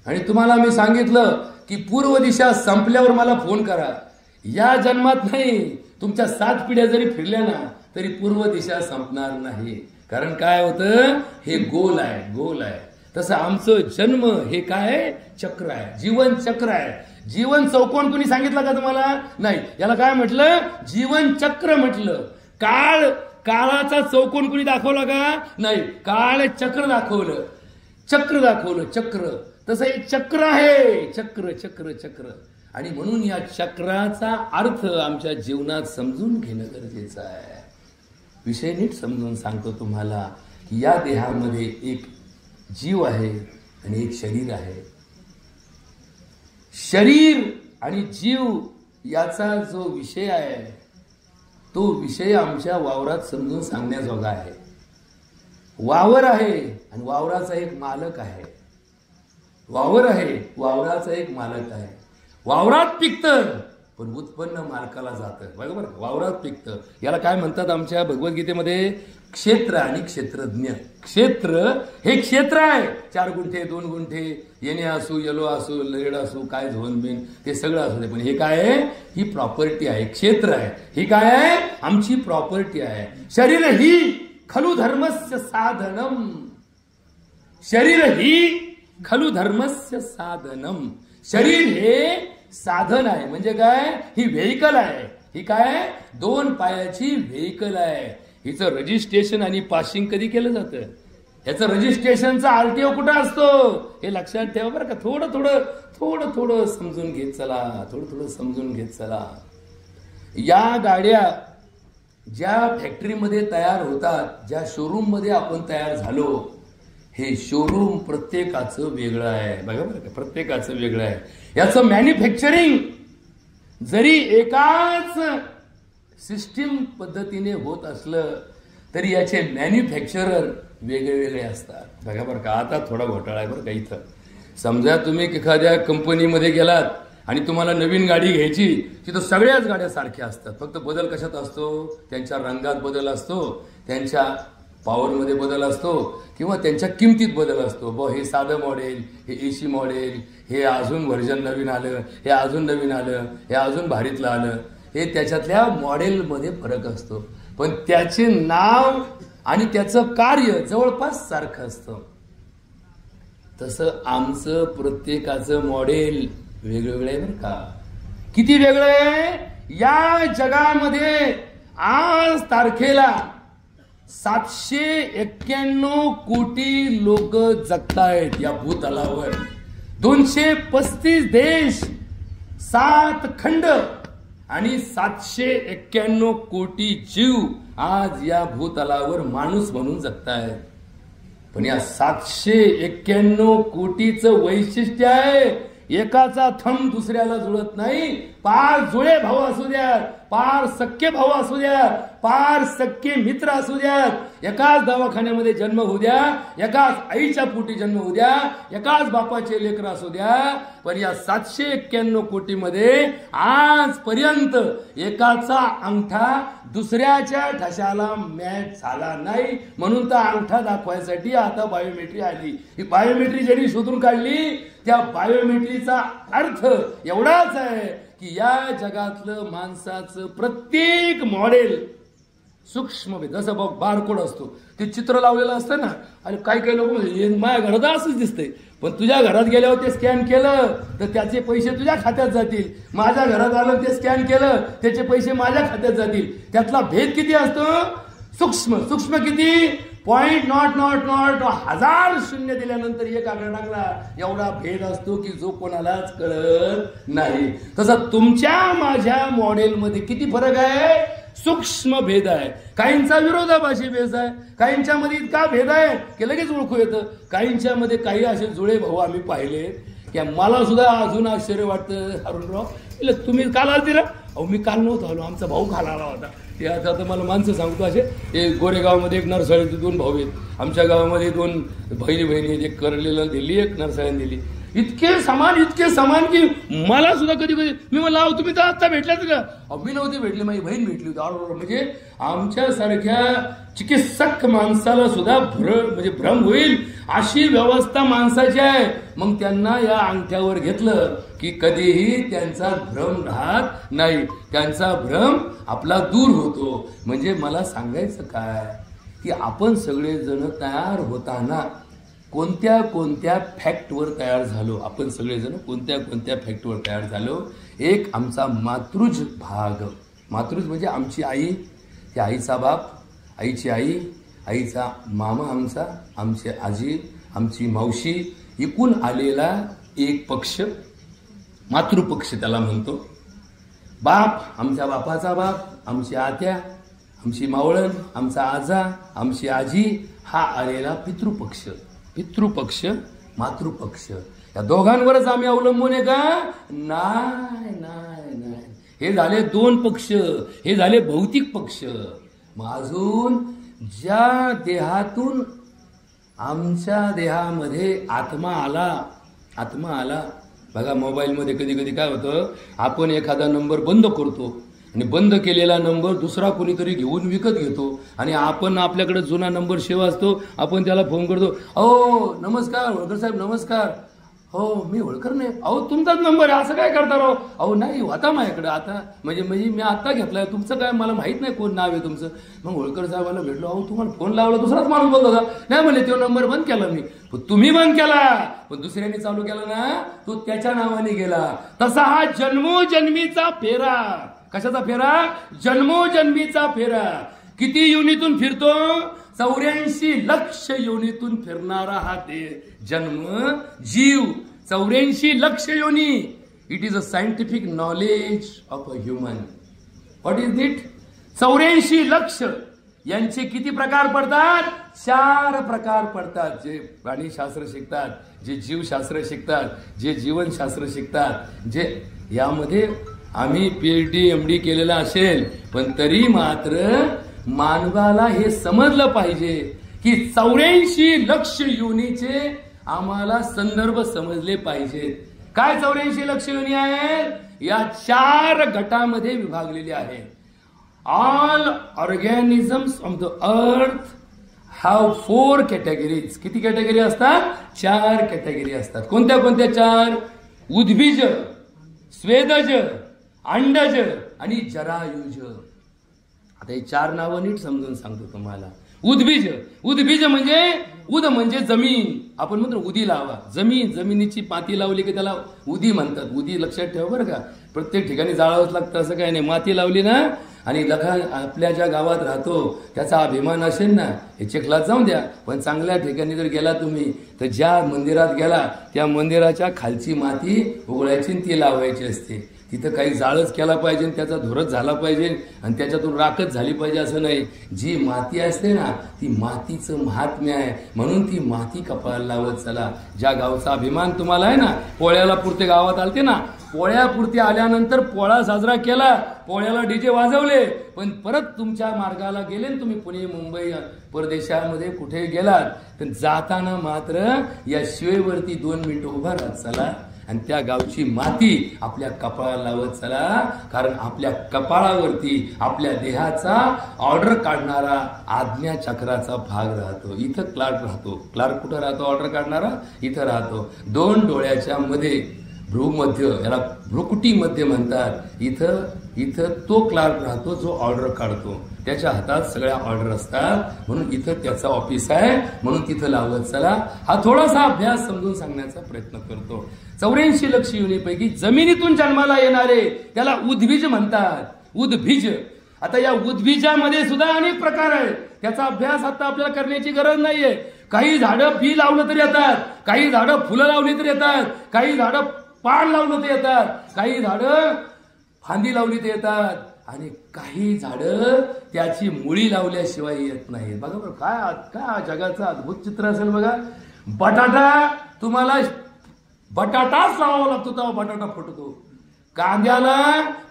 आणि तुम्हाला मी सांगितलं की पूर्व दिशा संपल्यावर मला फोन करा. या जन्मात नाही, तुमच्या 7 पिढ्या जरी फिरल्या ना तरी पूर्व दिशा संपणार नाही. कारण काय होतं? हे गोल आहे, गोल आहे. तसं आमचं जन्म हे काय? चक्र आहे, जीवन चक्र आहे. जीवन चौकोन कोणी सांगितलं का तुम्हाला? नाही. याला काय म्हटलं? जीवन चक्र म्हटलं. काळाचा चौकोन कोणी दाखवला का? नाही. काळ चक्र दाखवलं, चक्र दाखवलं, चक्र. तसं एक चक्र आहे, चक्र चक्र चक्र. आणि म्हणून या चक्राचा अर्थ आमच्या जीवनात समजून घेणं गरजेचं आहे. विषय नीट समजून सांगतो तुम्हाला की या देहामध्ये एक जीव आहे आणि एक शरीर आहे. शरीर आणि जीव याचा जो विषय आहे तो विषय आमच्या वावरात समजून सांगण्याजोगा आहे. वावर आहे आणि वावराचा एक मालक आहे. वावर आहे, वावराचा एक मालक आहे. वावरात पिकतं पण उत्पन्न मालकाला जातं. बरोबर? वावरात पिकतं. याला काय म्हणतात आमच्या भगवद्गीतेमध्ये? क्षेत्र आणि क्षेत्रज्ञ. क्षेत्र हे क्षेत्र आहे. 4 गुंठे 2 गुंठे, येणे असू, येलो असू, लेड असू, काय झोन बिन ते सगळं असू दे, पण हे काय आहे? ही प्रॉपर्टी आहे, क्षेत्र आहे. ही काय आहे? आमची प्रॉपर्टी आहे. शरीर ही खलु धर्मस्य साधनम. शरीर ही खलु धर्मस्य साधनम. शरीर हे साधन आहे. म्हणजे काय? ही व्हेइकल आहे. ही काय? 2 पायाची व्हेइकल आहे. हिचं रजिस्ट्रेशन आणि पासिंग कधी केलं जातं? ह्याचं रजिस्ट्रेशनचा आरटीओ कुठं असतो हे लक्षात ठेवा बरं का. थोडं थोडं थोडं थोडं समजून घेत चला, थोडं थोडं समजून घेत चला. या गाड्या ज्या फॅक्टरीमध्ये तयार होतात, ज्या शोरूम मध्ये आपण तयार झालो, हे शोरूम प्रत्येकाचं वेगळं आहे. बघा बरं का, प्रत्येकाचं वेगळं आहे. याचं मॅन्युफॅक्चरिंग जरी एकाच सिस्टीम पद्धतीने होत असलं तरी याचे मॅन्युफॅक्चरर वेगळे वेगळे असतात. बघा बरं का, आता थोडा घोटाळा आहे बरं का इथं. समजा तुम्ही एखाद्या कंपनीमध्ये गेलात आणि तुम्हाला नवीन गाडी घ्यायची, तिथं सगळ्याच गाड्या सारख्या असतात. फक्त बदल कशात असतो? त्यांच्या रंगात बदल असतो, त्यांच्या पॉवरमध्ये बदल असतो, किंवा त्यांच्या किमतीत बदल असतो. हे साधं मॉडेल, हे एसी मॉडेल, हे अजून व्हर्जन नवीन आलं, हे अजून नवीन आलं, हे अजून भारीतलं आलं. हे त्याच्यातल्या मॉडेलमध्ये फरक असतो, पण त्याचे नाव आणि त्याचं कार्य जवळपास सारखं असतं. तसं आमचं प्रत्येकाचं मॉडेल वेगवेगळं आहे बरं का. किती वेगळं आहे? या जगामध्ये आज तारखेला 791 कोटी लोक जगतायत या भूतलावर. 235 देश, 7 खंड आणि 791 कोटी जीव आज या भूतलावर माणूस म्हणून जगतायत. पण या 791 कोटीचं वैशिष्ट्य आहे, एकाचा थंब दुसऱ्याला जुळत नाही. पार जुळे भाऊ असू द्यात, पार सख्खे भाऊ असू द्यात, पार सख्खे मित्र असू द्यात, एकाच दवाखान्यामध्ये जन्म होऊ द्या, एकाच आईच्या पोटी जन्म होऊ द्या, एकाच बापाचे लेकर असू द्या, पण या 791 कोटीमध्ये आजपर्यंत एकाचा अंगठा दुसऱ्याच्या ठशाला मॅच झाला नाही. म्हणून तर अंगठा दाखवायसाठी आता बायोमेट्री आली. ही बायोमेट्री ज्यांनी शोधून काढली, त्या बायोमेट्रीचा अर्थ एवढाच आहे की या जगातलं माणसाचं प्रत्येक मॉडेल सूक्ष्म, जसं बघ बारकोड असतो, ते चित्र लावलेलं असतं ना. आणि काही लोक माझ्या घरात असंच दिसतंय, पण तुझ्या घरात गेल्यावर ते स्कॅन केलं तर त्याचे पैसे तुझ्या खात्यात जातील. माझ्या घरात आलं ते स्कॅन केलं त्याचे पैसे माझ्या खात्यात जातील. त्यातला भेद किती असतो? सूक्ष्म. सूक्ष्म किती? पॉइंट नॉट नॉट नॉट 1000 शून्य दिल्यानंतर एक आकडा टाकला, एवढा भेद असतो की जो कोणालाच कळत नाही. तसं तुमच्या माझ्या मॉडेलमध्ये किती फरक आहे? सूक्ष्म भेद आहे. काहींचा विरोधाभासी भेद आहे, काहींच्या मध्ये इतका भेद आहे की लगेच ओळखू येतं. काहींच्या मध्ये काही असे जुळे भाऊ आम्ही पाहिले की मला सुद्धा अजून आश्चर्य वाटतं. अरुणराव, तुम्ही काल आलते ना? अहो मी काल नव्हतो आलो, आमचा भाऊ काल आला होता. ते आता मला माणसं सांगतो असे. हे गोरेगावमध्ये एक नरसाळ्याचे 2 भाऊ आहेत, आमच्या गावामध्ये 2 बहिणी आहेत, एक करलेला दिली, एक नरसाळ्याने दिली. इतके समान की मला सुद्धा कधी कधी मी म्हणलं, अहो तुम्ही तर आता भेटल्यात का? अहो मी नव्हते भेटले, माझी बहीण भेटली होती. म्हणजे आमच्यासारख्या चिकित्सक माणसाला सुद्धा भ्रम होईल अशी व्यवस्था माणसाची आहे. मग त्यांना या अंगठ्यावर घेतलं की कधीही त्यांचा भ्रम राहत नाही, त्यांचा भ्रम आपला दूर होतो. म्हणजे मला सांगायचं काय की आपण सगळेजण तयार होताना कोणत्या कोणत्या फॅक्टवर तयार झालो. आपण सगळेजण कोणत्या कोणत्या फॅक्टवर तयार झालो. एक आमचा मातृज भाग. मातृज म्हणजे आमची आई, त्या आईचा बाप, आईची आई, आईचा मामा आमचा, आमची आजी, आमची मावशी, एकूण आलेला एक पक्ष, मातृपक्ष त्याला म्हणतो. बाप, आमच्या बापाचा बाप, आमची आत्या, आमची मावळण, आमचा आजा, आमची आजी, हा आलेला पितृपक्ष. पितृपक्ष, मातृपक्ष, या दोघांवरच आम्ही अवलंबून आहे का? नाही नाही नाही. हे झाले 2 पक्ष, हे झाले भौतिक पक्ष. मग अजून ज्या देहातून आमच्या देहामध्ये आत्मा आला. बघा मोबाईलमध्ये कधी कधी काय होतं, आपण एखादा नंबर बंद करतो आणि बंद केलेला नंबर दुसरा कोणीतरी घेऊन विकत घेतो आणि आपण आपल्याकडे जुना नंबर सेव्ह असतो, आपण त्याला फोन करतो. अहो नमस्कार होळकर साहेब, नमस्कार. हो मी होळकर नाही. अहो तुमचाच नंबर आहे, असं काय करता राव? अहो नाही होता माझ्याकडे आता, म्हणजे मी आता घेतलाय, तुमचं काय मला माहित नाही कोण नाव आहे तुमचं. मग होळकर साहेबांना भेटलो. अहो तुम्हाला फोन लावला, दुसराच माणूस बोलत होता. नाही म्हणले तो नंबर बंद केला मी. तुम्ही बंद केला, पण दुसऱ्याने चालू केला ना, तो त्याच्या नावाने गेला. तसा हा जन्मोजन्मीचा फेरा. कशाचा फेरा? जन्मोजन्मीचा फेरा. किती युनीतून फिरतो? 84 लक्ष योनीतून फिरणारा हा जन्म जीव, 84 लक्ष योनी. It is a scientific knowledge of a human. What is it? 84 लक्ष यांचे किती प्रकार पडतात? 4 प्रकार पडतात. जे प्राणीशास्त्र शिकतात, जे जीवशास्त्र शिकतात, जे जीवनशास्त्र शिकतात, जे यामध्ये आम्ही PhD MD केलेला असेल, पण तरी मात्र मानवाला हे समजलं पाहिजे की 84 लक्ष योनीचे आम्हाला संदर्भ समजले पाहिजेत. काय 84 लक्ष योनी आहेत? या 4 गटामध्ये विभागलेले आहे. All organisms of the earth have 4 categories. किती कॅटेगरी असतात? 4 कॅटेगरी असतात. कोणत्या कोणत्या 4? उद्भिज, स्वेदज, अंडज आणि जरायुज. आता हे 4 नावं नीट समजून सांगतो तुम्हाला. उद्भिज, उद्भिज म्हणजे उद म्हणजे जमीन. आपण म्हणतो उदी लावा. जमिनीची माती लावली की त्याला उदी म्हणतात. उदी लक्षात ठेवा बरं का. प्रत्येक ठिकाणी जाळावंच लागतं असं काही नाही. माती लावली ना, आणि लखा आपल्या ज्या गावात राहतो त्याचा अभिमान असेल ना, हे चिखलात जाऊन द्या, पण चांगल्या ठिकाणी जर गेला तुम्ही तर ज्या मंदिरात गेला त्या मंदिराच्या खालची माती उघडायची आणि ती लावायची असते. तिथं काही जाळच केला पाहिजे, त्याचा धुरच झाला पाहिजे आणि त्याच्यातून राखच झाली पाहिजे असं नाही. जी माती असते ना, ती मातीचं महात्म्य आहे, म्हणून ती माती कपाळाला लावत चला. ज्या गावचा अभिमान तुम्हाला आहे ना, पोळ्याला पुरते गावात आलते ना, पोळ्यापुरते आल्यानंतर पोळा साजरा केला, पोळ्याला डीजे वाजवले, पण परत तुमच्या मार्गाला गेले ना तुम्ही, पुणे मुंबई परदेशामध्ये कुठे गेलात, तर जाताना मात्र या शिवेवरती 2 मिनिटं उभा राहत चला आणि त्या गावची माती आपल्या कपाळाला लावत चला. कारण आपल्या कपाळावरती आपल्या देहाचा ऑर्डर काढणारा आज्ञा चक्राचा भाग राहतो. इथं क्लार्क राहतो. क्लार्क कुठं राहतो? ऑर्डर काढणारा इथं राहतो. 2 डोळ्याच्या मध्ये भ्रूमध्य, याला भ्रुकुटी मध्य म्हणतात. इथं तो क्लार्क राहतो जो ऑर्डर काढतो. त्याच्या हातात सगळ्या ऑर्डर असतात, म्हणून इथं त्याचा ऑफिस आहे, म्हणून तिथं लावत चला. हा थोडासा अभ्यास समजून सांगण्याचा प्रयत्न करतो. 84 लक्ष योनीपैकी जमिनीतून जन्माला येणारे त्याला उद्भिज म्हणतात. उद्भिज. आता या उद्भिजामध्ये सुद्धा अनेक प्रकार आहेत. त्याचा अभ्यास आता आपल्याला करण्याची गरज नाहीये. काही झाडं बी लावलं तरी येतात, काही झाडं फुलं लावली तरी येतात, काही झाडं पान लावलं तर येतात, काही झाडं फांदी लावली तर येतात, आणि काही झाडं त्याची मुळी लावल्याशिवाय येत नाही. बघा बरं, काय जगाचं अद्भुत चित्र असेल बघा. बटाटा, तुम्हाला बटाटाच लावावा लागतो तेव्हा बटाटा फुटतो. कांद्याला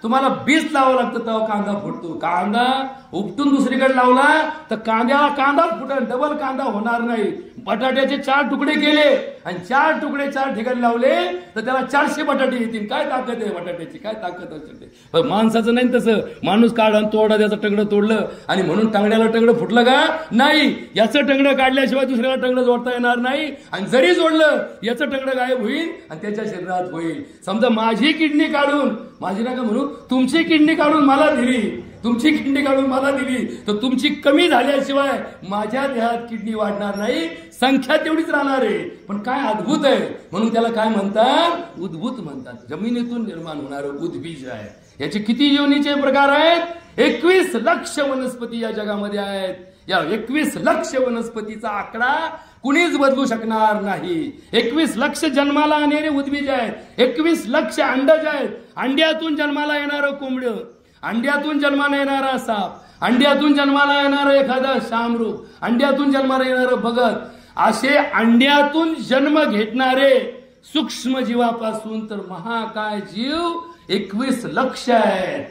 तुम्हाला बीज लावावं लागतं तेव्हा कांदा फुटतो. कांदा उपटून दुसरीकडे लावला तर कांद्याला कांदाच फुटेल, डबल कांदा होणार नाही. बटाट्याचे 4 तुकडे केले आणि 4 तुकडे 4 ठिकाणी लावले तर त्याला 400 बटाटे येतील. काय ताकद आहे बटाट्याची, काय ताकद असते. पण माणसाचं नाही तसं. माणूस काढा तोडा, त्याचं टंगडं तोडलं आणि म्हणून टांगड्याला टंगडं फुटलं का? नाही. याचं टंगडं काढल्याशिवाय दुसऱ्याला टंगडं जोडता येणार नाही, आणि जरी जोडलं याचं टंगडं गायब होईल आणि त्याच्या शरीरात होईल. समजा माझी किडनी काढून, माझी नका म्हणू, तुमची किडनी काढून मला दिली, तुमची किडनी काढून मला दिली, तर तुमची कमी झाल्याशिवाय माझ्या देहात किडनी वाढणार नाही, संख्या तेवढीच राहणार आहे. पण काय अद्भुत आहे, म्हणून त्याला काय म्हणतात? उद्भूत म्हणतात. जमिनीतून निर्माण होणारं उद्भिज आहे. याचे किती योनीचे प्रकार आहेत? 21 लक्ष वनस्पती या जगामध्ये आहेत. या 21 लक्ष वनस्पतीचा आकडा कुणीच बदलू शकणार नाही. 21 लक्ष जन्माला येणारे उद्भिज आहेत. 21 लक्ष अंडज आहेत. अंड्यातून जन्माला येणारं कोंबडं, अंड्यातून जन्माला येणारा साप, अंड्यातून जन्माला येणारं एखादा शामरूप, अंड्यातून जन्माला येणारं बगत, असे अंड्यातून जन्म घेणारे सूक्ष्म जीवापासून तर महाकाय जीव 21 लक्ष आहेत.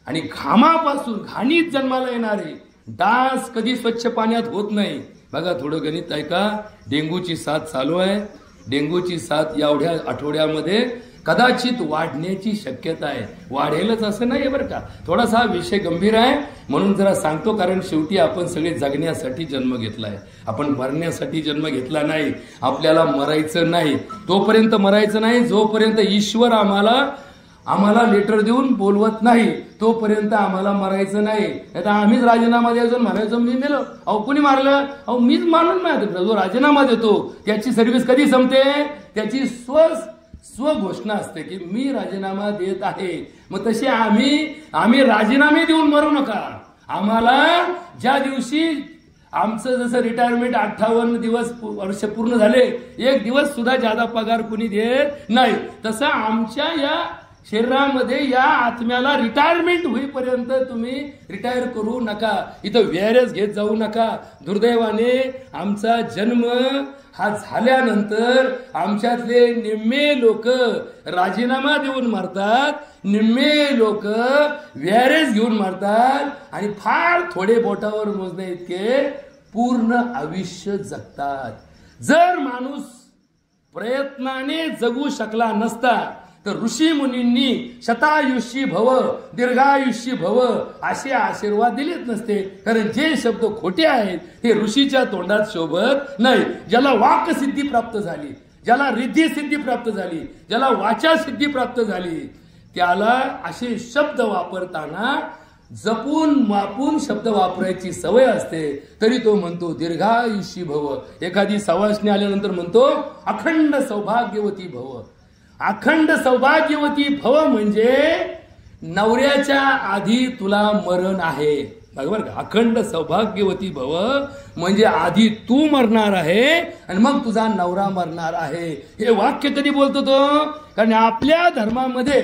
आणि घामापासून, घाणीत जन्माला येणारे डास कधी स्वच्छ पाण्यात होत नाही. बघा थोडं गणित ऐका. डेंग्यूची साथ चालू आहे. डेंग्यूची साथ एवढ्या आठवड्यामध्ये कदाचित वाढण्याची शक्यता आहे. वाढेलच असं नाही बरं का. थोडासा विषय गंभीर आहे म्हणून जरा सांगतो, कारण शेवटी आपण सगळे जगण्यासाठी जन्म घेतलाय, आपण मरण्यासाठी जन्म घेतला नाही. आपल्याला मरायचं नाही, तोपर्यंत मरायचं नाही जोपर्यंत ईश्वर आम्हाला लेटर देऊन बोलवत नाही, तोपर्यंत आम्हाला मरायचं नाही. आता आम्हीच राजीनामा द्यायचो, म्हणायचो मी मेलो. अहो कुणी मारलं? अहो मीच मारून नाही. जो राजीनामा देतो त्याची सर्व्हिस कधी संपते? त्याची स्व घोषणा असते की मी राजीनामा देत आहे. मग तसे आम्ही राजीनामे देऊन मरू नका. आम्हाला ज्या दिवशी आमचं जसं रिटायरमेंट 58 दिवस वर्ष पूर्ण झाले, 1 दिवस सुद्धा जादा पगार कुणी देत नाही, तसं आमच्या या शरीरामध्ये या आत्म्याला रिटायरमेंट होईपर्यंत तुम्ही रिटायर करू नका, इथं व्हेअरच घेत जाऊ नका. दुर्दैवाने आमचा जन्म हा झाल्यानंतर आमच्यातले निम्मे लोक राजीनामा देऊन मारतात, निम्मे लोक व्हेअरच घेऊन मारतात आणि फार थोडे बोटावर मोजणे इतके पूर्ण आयुष्य जगतात. जर माणूस प्रयत्नाने जगू शकला नसता तर ऋषी मुनींनी शतायुष्यी भव, दीर्घायुष्यी भव असे आशीर्वाद दिलेच नसते. कारण जे शब्द खोटे आहेत ते ऋषीच्या तोंडात शोभत नाही. ज्याला वाक सिद्धी प्राप्त झाली, ज्याला रिद्धी सिद्धी प्राप्त झाली, ज्याला वाचा सिद्धी प्राप्त झाली, त्याला असे शब्द वापरताना जपून मापून शब्द वापरायची सवय असते. तरी तो म्हणतो दीर्घायुष्यी भव. एखादी सवासणी आल्यानंतर म्हणतो अखंड सौभाग्यवती भव. अखंड सौभाग्यवती भव म्हणजे नवऱ्याच्या आधी तुला मरण आहे. बरोबर का? अखंड सौभाग्यवती भव म्हणजे आधी तू मरणार आहे आणि मग तुझा नवरा मरणार आहे. हे वाक्य कधी बोलतो तो? कारण आपल्या धर्मामध्ये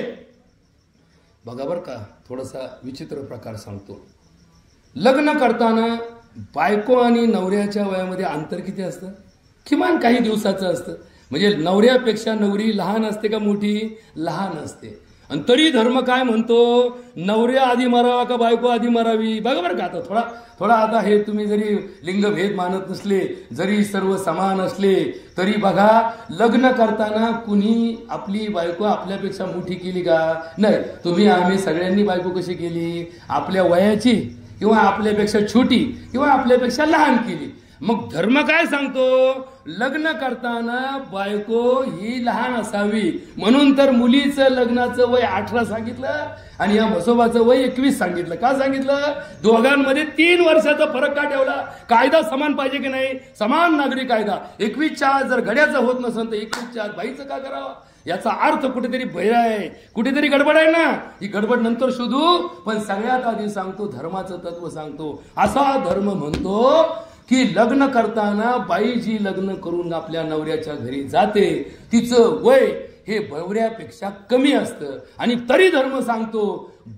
बघा बर का, थोडासा विचित्र प्रकार सांगतो. लग्न करताना बायको आणि नवऱ्याच्या वयामध्ये अंतर किती असतं? किमान काही दिवसाचं असतं. म्हणजे नवऱ्यापेक्षा नवरी लहान असते का मोठी? लहान असते. आणि तरी धर्म काय म्हणतो? नवऱ्या आधी मरावा का बायको आधी मरावी? बघा बरं का, आता थोडा आता हे तुम्ही जरी लिंगभेद मानत नसले, जरी सर्व समान असले, तरी बघा लग्न करताना कुणी आपली बायको आपल्यापेक्षा मोठी केली का? नाही. तुम्ही आम्ही सगळ्यांनी बायको कशी केली? आपल्या वयाची किंवा आपल्यापेक्षा छोटी किंवा आपल्यापेक्षा लहान केली. मग धर्म काय सांगतो? लग्न करताना बायको ही लहान असावी. म्हणून तर मुलीचं लग्नाचं वय 18 सांगितलं आणि या म्हसोबाचं वय 21 सांगितलं. का सांगितलं? दोघांमध्ये 3 वर्षाचा फरक का ठेवला? कायदा समान पाहिजे की नाही? समान नागरी कायदा. 21च्या आत जर घड्याचं होत नसेल तर 21च्या आत बाईचं का करावं? याचा अर्थ कुठेतरी भय आहे, कुठेतरी गडबड आहे ना. ही गडबड नंतर शोधू, पण सगळ्यात आधी सांगतो धर्माचं तत्व सांगतो. असा धर्म म्हणतो की लग्न करताना बाई जी लग्न करून आपल्या नवऱ्याच्या घरी जाते तिचं वय हे नवऱ्यापेक्षा कमी असतं आणि तरी धर्म सांगतो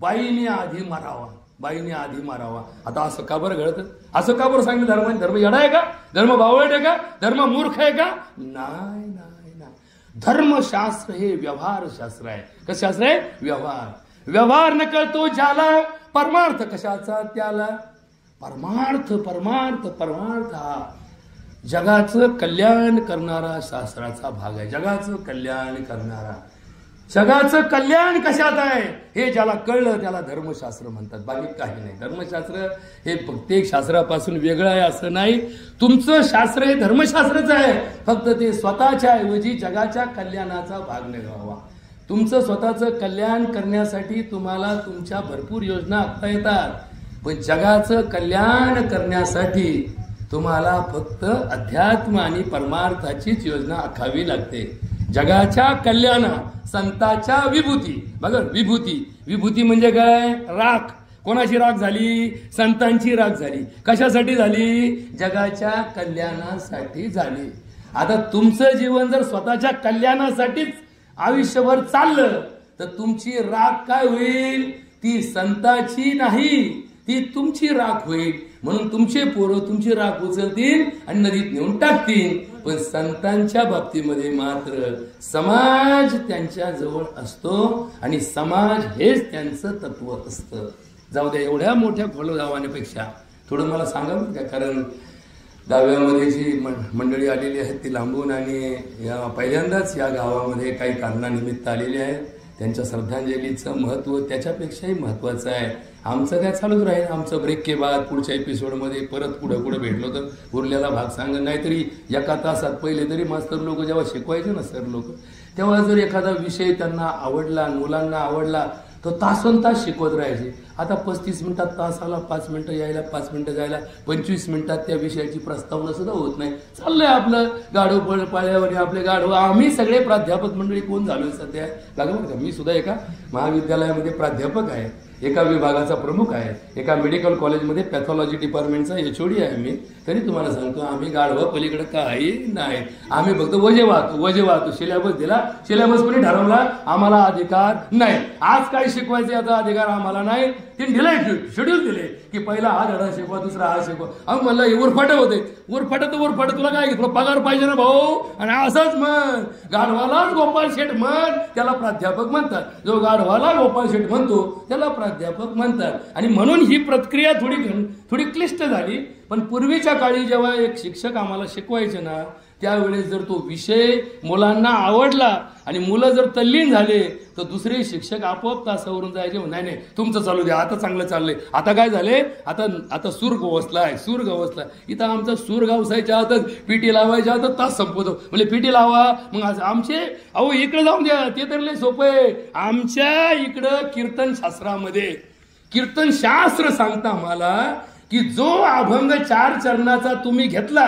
बाईने आधी मारावा, बाईने आधी मारावा. आता असं का बरं घडतं? असं का बरं सांगितलं धर्माने? धर्म येडा आहे का? धर्म बावळट आहे का? धर्म मूर्ख आहे का? नाही नाही नाही. धर्मशास्त्र हे व्यवहार शास्त्र आहे. कसं शास्त्र आहे? व्यवहार. व्यवहार न कळतो ज्याला परमार्थ कशाचा त्याला. परमार्थ परमार्थ परमार्थ हा जगाचं कल्याण करणारा शास्त्राचा भाग आहे. जगाचं कल्याण करणारा. जगाचं कल्याण कशात आहे हे ज्याला कळलं त्याला धर्मशास्त्र म्हणतात. बाकी काही नाही. धर्मशास्त्र हे प्रत्येक शास्त्रापासून वेगळं आहे असं नाही. तुमचं शास्त्र हे धर्मशास्त्रच आहे, फक्त ते स्वतःच्या ऐवजी जगाच्या कल्याणाचा भाग नाही व्हावा. तुमचं स्वतःचं कल्याण करण्यासाठी तुम्हाला तुमच्या भरपूर योजना आखता येतात, पण जगाचं कल्याण करण्यासाठी तुम्हाला फक्त अध्यात्म आणि परमार्थाचीच योजना आखावी लागते. जगाच्या कल्याणा संताच्या विभूती. बघा विभूती, विभूती म्हणजे काय? राख. कोणाची राख झाली? संतांची राख झाली. कशासाठी झाली? जगाच्या कल्याणासाठी झाली. आता तुमचं जीवन जर स्वतःच्या कल्याणासाठीच आयुष्यभर चाललं तर तुमची राख काय होईल? ती संताची नाही, ती तुमची राख होईल. म्हणून तुमचे पोरं तुमची राख उचलतील आणि नदीत नेऊन टाकतील. पण संतांच्या बाबतीमध्ये मात्र समाज त्यांच्या जवळ असतो आणि समाज हेच त्यांचं तत्व असतं. जाऊ द्या, एवढ्या मोठ्या खोल गावानेपेक्षा थोडं मला सांगा का, कारण दहाव्यामध्ये जी मंडळी आलेली आहेत ती लांबून आणि या पहिल्यांदाच या गावामध्ये काही कारणानिमित्त आलेली आहेत. त्यांच्या श्रद्धांजलीचं महत्त्व त्याच्यापेक्षाही महत्त्वाचं आहे. आमचं काय चालूच राहील. आमचं ब्रेक के बाद पुढच्या एपिसोडमध्ये परत पुढं भेटलो तर उरलेला भाग सांगा. नाहीतरी एका तासात पहिले तरी मास्तर लोक जेव्हा शिकवायचे ना सर लोक, तेव्हा जर एखादा विषय त्यांना आवडला, मुलांना आवडला, तो तासोनतास शिकवत राहायचे. आता 35 मिनिटात तासाला 5 मिनिटं यायला 5 मिनिटं जायला 25 मिनिटात त्या विषयाची प्रस्तावना सुद्धा होत नाही. चाललंय आपलं गाढव पाळ्यावर आपले गाढव. आम्ही सगळे प्राध्यापक मंडळी कोण झालोय सध्या बघा बरं का. मी सुद्धा एका महाविद्यालयामध्ये प्राध्यापक आहे, एका विभागाचा प्रमुख आहे, एका मेडिकल कॉलेजमध्ये पॅथॉलॉजी डिपार्टमेंटचा HOD आहे मी. तरी तुम्हाला सांगतो आम्ही गाढवा पलीकडे काही नाही. आम्ही फक्त वजे वाहतो. सिलेबस दिला, सिलेबस कोणी ठरवला, आम्हाला अधिकार नाही. आज काय शिकवायचे याचा अधिकार आम्हाला नाही. ते दिलंय शेड्यूल दिले की पहिला हा धडा शिकवा, दुसरा हा शिकवा. अहो मला उरफाट होते. उरफाट तुला काय तुला पगार पाहिजे ना भाऊ. आणि असंच म्हण, गाढवालाच गोपाळ शेठ म्हण त्याला प्राध्यापक म्हणतात. जो गाढवाला गोपाळ शेठ म्हणतो त्याला प्राध्यापक म्हणतात. आणि म्हणून ही प्रक्रिया थोडी क्लिष्ट झाली. पण पूर्वीच्या काळी जेव्हा एक शिक्षक आम्हाला शिकवायचे ना, त्यावेळेस जर तो विषय मुलांना आवडला आणि मुलं जर तल्लीन झाले तर दुसरे शिक्षक आपोआप तासावरून जायचे. नाही तुमचं चालू द्या, आता चांगलं चाललंय. आता काय झाले, आता सूर गवसलाय. इथं आमचा सूर गावसायच्या आतच पीटी लावायच्या आतच तास संपवतो. म्हणजे पीटी लावा. मग आमचे अहो इकडे जाऊन द्या, ते तर लय सोपं आहे. आमच्या इकडं कीर्तनशास्त्रामध्ये कीर्तनशास्त्र सांगता आम्हाला की जो अभंग 4 चरणाचा तुम्ही घेतला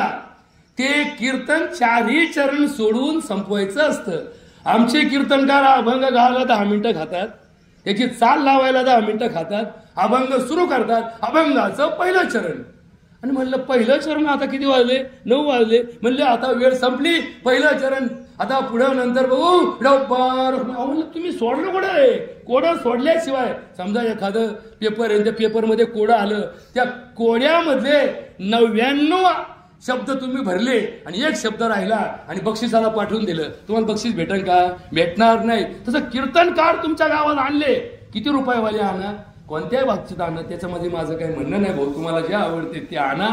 ते कीर्तन 4ही चरण सोडून संपवायचं असतं. आमचे कीर्तनकार अभंग गायला 10 मिनिटं खातात, त्याची चाल लावायला 10 मिनिटं खातात, अभंग सुरू करतात. अभंगाचं पहिलं चरण. आणि म्हणलं पहिलं चरण आता किती वाजले, 9 वाजले. म्हणले आता वेळ संपली, पहिलं चरण आता पुढं नंतर बघू. म्हणलं तुम्ही सोडलं कुठे, कोडं सोडल्याशिवाय समजा एखादं पेपर आहे, त्या पेपरमध्ये कोडं आलं, त्या कोड्यामध्ये 99 शब्द तुम्ही भरले आणि 1 शब्द राहिला आणि बक्षिसाला पाठवून दिलं, तुम्हाला बक्षीस भेटेल का? भेटणार नाही. तसं कीर्तनकार तुमच्या गावात आणले, किती रुपयावाले आणा, कोणत्याही बाबतीत आणा, त्याच्यामध्ये माझं काही म्हणणं नाही भाऊ, तुम्हाला जे आवडते ते आणा.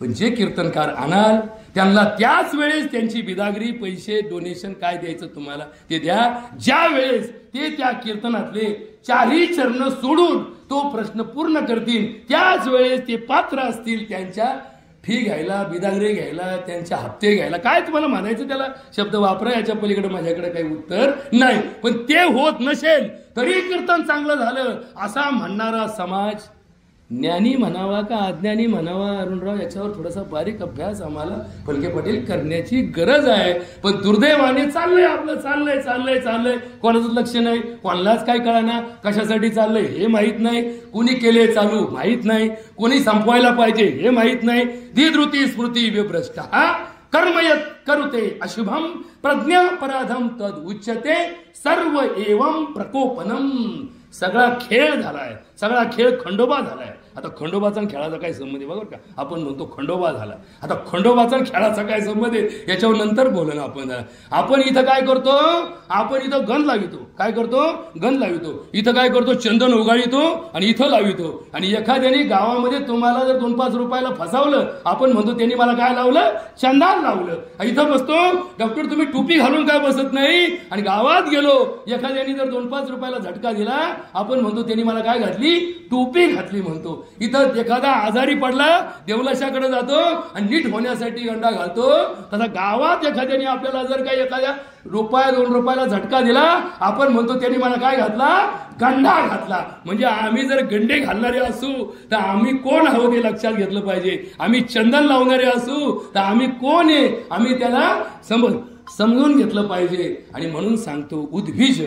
पण जे कीर्तनकार आणाल त्यांना त्याच वेळेस त्यांची बिदागरी, पैसे, डोनेशन काय द्यायचं तुम्हाला ते द्या. ज्या वेळेस ते त्या कीर्तनातले 4ही चरण सोडून तो प्रश्न पूर्ण करतील त्याच वेळेस ते पात्र असतील त्यांच्या फी घ्यायला, बिदागरी घ्यायला, त्यांचे हप्ते घ्यायला. काय तुम्हाला म्हणायचं त्याला शब्द वापरा, याच्या पलीकडे माझ्याकडे काही उत्तर नाही. पण ते होत नसेल तरी कीर्तन चांगलं झालं असा म्हणणारा समाज ज्ञानी म्हणावा का अज्ञानी म्हणावा, अरुणराव याच्यावर थोडासा बारीक अभ्यास आम्हाला फलके पाटील करण्याची गरज आहे. पण दुर्दैवाने चाललंय आपलं, चाललंय कोणाचं लक्ष नाही, कोणालाच काय कळना कशासाठी चाललंय हे माहित नाही, कोणी केले चालू माहित नाही, कोणी संपवायला पाहिजे हे माहित नाही. धीधृती स्मृती विभ्रष्ट कर्मयत करुते अशुभम प्रज्ञापराधम तद उच्यते सर्व एवं प्रकोपनम. सगळा खेळ झालाय, सगळा खेळ खंडोबा झालाय. आता खंडोबाचा खेळाचा काय संबंध बघा का, आपण म्हणतो खंडोबा झाला. आता खंडोबाचा खेळाचा काय संबंध आहे याच्यावर नंतर बोलू ना आपण. आपण इथं काय करतो, आपण इथं गंध लावितो. काय करतो, गंध लावितो. इथं काय करतो, चंदन उगाळितो आणि इथं लावितो. आणि एखाद्याने गावामध्ये तुम्हाला जर 2-5 रुपयाला फसवलं, आपण म्हणतो त्यांनी मला काय लावलं, चंदन लावलं. इथं बसतो डॉक्टर, तुम्ही टोपी घालून काय बसत नाही. आणि गावात गेलो, एखाद्याने जर 2-5 रुपयाला झटका दिला, आपण म्हणतो त्यांनी मला काय घातली, टोपी घातली म्हणतो. इथं एखादा आजारी पडला, देवलाशाकडे जातो आणि नीट होण्यासाठी गंडा घालतो. तसा गावात एखाद्याने आपल्याला जर काही एखाद्या ₹1-2 रुपयाला झटका दिला, आपण म्हणतो त्यांनी मला काय घातला, गंडा घातला. म्हणजे आम्ही जर गंडे घालणारे असू तर आम्ही कोण आहोत हे लक्षात घेतलं पाहिजे. आम्ही चंदन लावणारे असू तर आम्ही कोण आहे, आम्ही त्याला समजून घेतलं पाहिजे. आणि म्हणून सांगतो, उद्भिज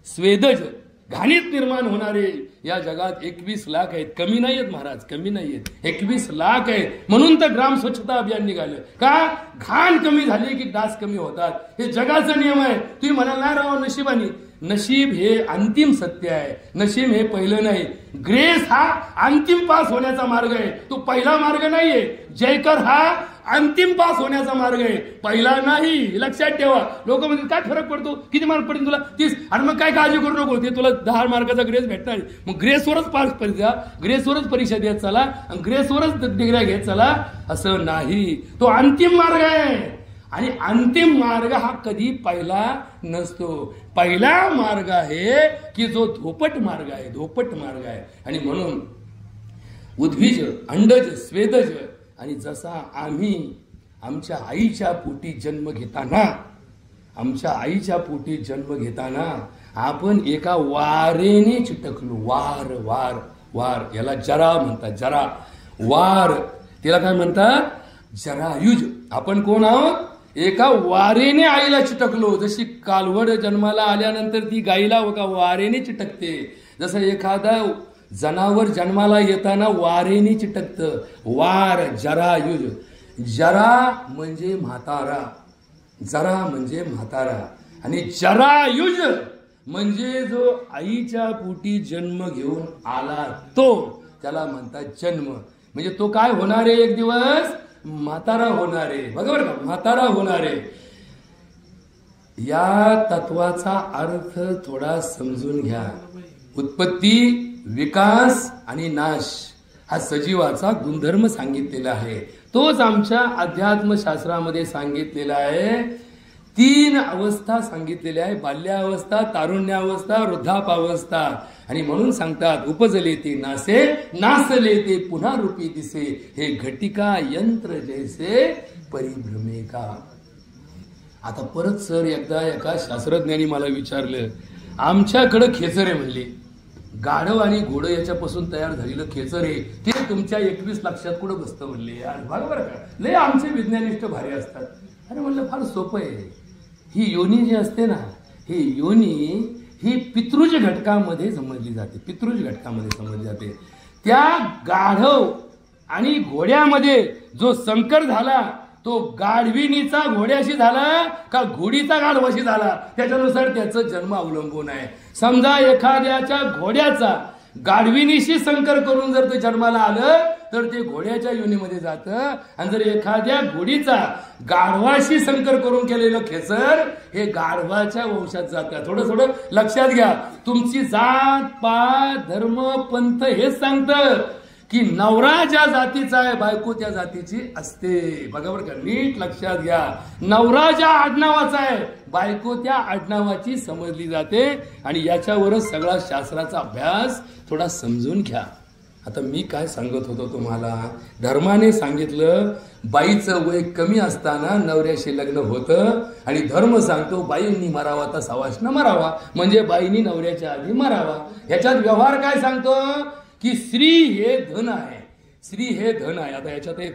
स्वेदज घाणीत निर्माण होणारे या जगात 21 लाख आहेत. कमी नाही आहेत महाराज, कमी नाही आहेत, 21 लाख आहेत. म्हणून तर ग्राम स्वच्छता अभियान निघालं. का, घाण कमी झाली की डास कमी होतात. हे जगाचा नियम आहे. तुम्ही म्हणाल नाही राव नशिबानी, नशीब हे अंतिम सत्य आहे. नशीब हे पहिलं नाही. ग्रेस हा अंतिम पास होण्याचा मार्ग आहे, तो पहिला मार्ग नाहीये. जयकर हा अंतिम पास होण्याचा मार्ग आहे, पहिला नाही. लक्षात ठेवा. लोक म्हणतात काय फरक पडतो, किती मार्क पडेल तुला, 30. आणि मग काय काळजी करू नको, ते तुला 10 मार्काचा ग्रेस भेटणार. मग ग्रेसवरच पास परीक्षा, ग्रेसवरच परीक्षा देत चला आणि ग्रेसवरच डिग्र्या घेत चला, असं नाही. तो अंतिम मार्ग आहे. आणि अंतिम मार्ग हा कधी पहिला नसतो. पहिला मार्ग आहे की जो धोपट मार्ग आहे, धोपट मार्ग आहे. आणि म्हणून उद्भिज, अंडज, स्वेदज. आणि जसा आम्ही आमच्या आईच्या पोटी जन्म घेताना, आमच्या आईच्या पोटी जन्म घेताना आपण एका वारेने चिटकलो. वार वार वार याला जरा म्हणतात. जरा वार तिला काय म्हणतात? जरायुज. आपण कोण आहोत? एका वारेने आईला चिटकलो. जशी कालवड जन्माला आल्यानंतर ती गाईला एका वारेने चिटकते, जसं एखादा जनावर जन्माला येताना वारेने चिटकतं. वार जरायुज. जरा म्हणजे म्हातारा, जरा म्हणजे म्हातारा, आणि जरायुज म्हणजे जो आईच्या पोटी जन्म घेऊन आला तो, त्याला म्हणतात जन्म. म्हणजे तो काय होणार आहे? एक दिवस म्हातारा होणार आहे. बरोबर का? म्हातारा होणार आहे. या तत्वाचा अर्थ थोडा समजून घ्या. उत्पत्ती, विकास आणि नाश हा सजीवाचा गुणधर्म सांगितलेला आहे. तोच आमच्या अध्यात्मशास्त्रामध्ये सांगितलेला आहे. 3 अवस्था सांगितलेल्या आहे: बाल्यावस्था, तारुण्यावस्था, वृद्धापावस्था. आणि म्हणून सांगतात उपजले ते नासे, नासले ते पुन्हा रूपी दिसे, हे घटिका यंत्र जैसे परिभ्रमे का. आता परत सर एकदा एका शास्त्रज्ञानी मला विचारलं, आमच्याकडं खेचर आहे म्हणले, गाढव आणि घोडं याच्यापासून तयार झालेलं खेचर आहे, ते तुमच्या 21 लक्षात कुठं बसतं म्हणले. यार बरोबर का? लय आमचे विज्ञानिष्ठ भारी असतात. अरे म्हणलं फार सोपं आहे. ही योनी जी असते ना, ही योनी ही पितृज घटकामध्ये समजली जाते. पितृज घटकामध्ये समजली जाते. त्या गाढव आणि घोड्यामध्ये जो संकर झाला तो गाढविणीचा घोड्याशी झाला का घोडीचा गाढवाशी झाला, त्याच्यानुसार त्याचं जन्म अवलंबून आहे. समजा एखाद्याच्या घोड्याचा गाढविणीशी संकर करून जर ते जन्माला आलं तर ते घोड्याच्या योनीमध्ये जातं, आणि जर एखाद्या घोडीचा गाढवाशी संकर करून केलेलं खेचर हे गाढवाच्या वंशात जातं. थोडं थोडं लक्षात घ्या. तुमची जात, पात, धर्म, पंथ हेच सांगतं की नवरा ज्या जातीचा आहे बायको त्या जातीची असते. बघा बरं का, नीट लक्षात घ्या. नवरा ज्या आडनावाचा आहे बायको त्या आडनावाची समजली जाते. आणि याच्यावरच सगळा शास्त्राचा अभ्यास थोडा समजून घ्या. आता मी काय सांगत होतो तुम्हाला, धर्माने सांगितलं बाईचं वय कमी असताना नवऱ्याशी लग्न होतं, आणि धर्म सांगतो बाईंनी मरावा तर सवाशनं मरावा, म्हणजे बाईंनी नवऱ्याच्या आधी मरावा. ह्याच्यात व्यवहार काय सांगतो की स्त्री हे धन आहे. स्त्री हे धन आहे. आता याच्यातही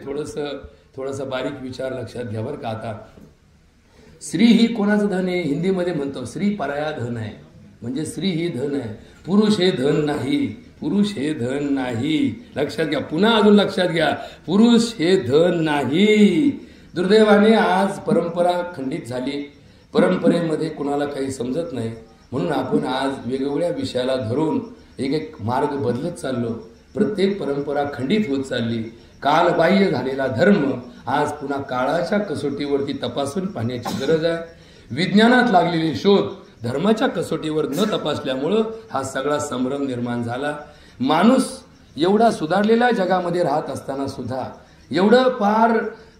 थोडंसं बारीक विचार लक्षात घ्या बरं का. आता स्त्री ही कोणाचं धन आहे? हिंदीमध्ये म्हणतो स्त्री पराया धन आहे. म्हणजे स्त्री ही धन आहे, पुरुष हे धन नाही. पुरुष हे धन नाही. लक्षात घ्या. पुन्हा अजून लक्षात घ्या. पुरुष हे धन नाही. दुर्दैवाने आज परंपरा खंडित झाली. परंपरेमध्ये कुणाला काही समजत नाही, म्हणून आपण आज वेगवेगळ्या विषयाला धरून एक मार्ग बदलत चाललो. प्रत्येक परंपरा खंडित होत चालली. कालबाह्य झालेला धर्म आज पुन्हा काळाच्या कसोटीवरती तपासून पाहण्याची गरज आहे. विज्ञानात लागलेले शोध धर्माच्या कसोटीवर न तपासल्यामुळं हा सगळा संभ्रम निर्माण झाला. माणूस एवढा सुधारलेल्या जगामध्ये राहत असताना सुद्धा एवढं पार,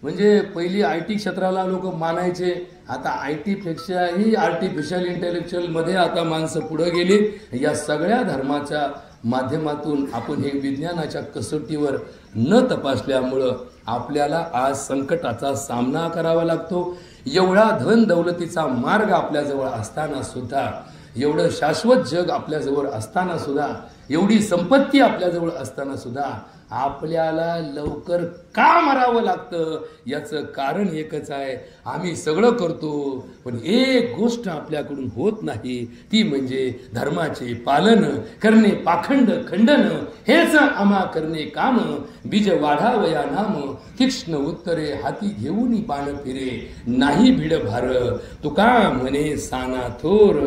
म्हणजे पहिली IT क्षेत्राला लोक मानायचे, आता IT पेक्षाही आर्टिफिशियल इंटेलेक्च्युअल मध्ये आता माणसं पुढे गेली. या सगळ्या धर्माच्या माध्यमातून आपण हे विज्ञानाच्या कसोटीवर न तपासल्यामुळं आपल्याला आज संकटाचा सामना करावा लागतो. एवढा धन दौलतीचा मार्ग आपल्याजवळ असताना सुद्धा, एवढं शाश्वत जग आपल्याजवळ असताना सुद्धा, एवढी संपत्ती आपल्याजवळ असताना सुद्धा आपल्याला लवकर का मरावं लागतं? याचं कारण एकच आहे, आम्ही सगळं करतो पण एक गोष्ट आपल्याकडून होत नाही, ती म्हणजे धर्माचे पालन करणे, पाखंड खंडन हेच आम्हा करणे काम. बीज वाढावया नाम तीक्ष्ण उत्तरे हाती घेऊन बाण फिरे, नाही भिड भार तुका म्हणे साना थोर.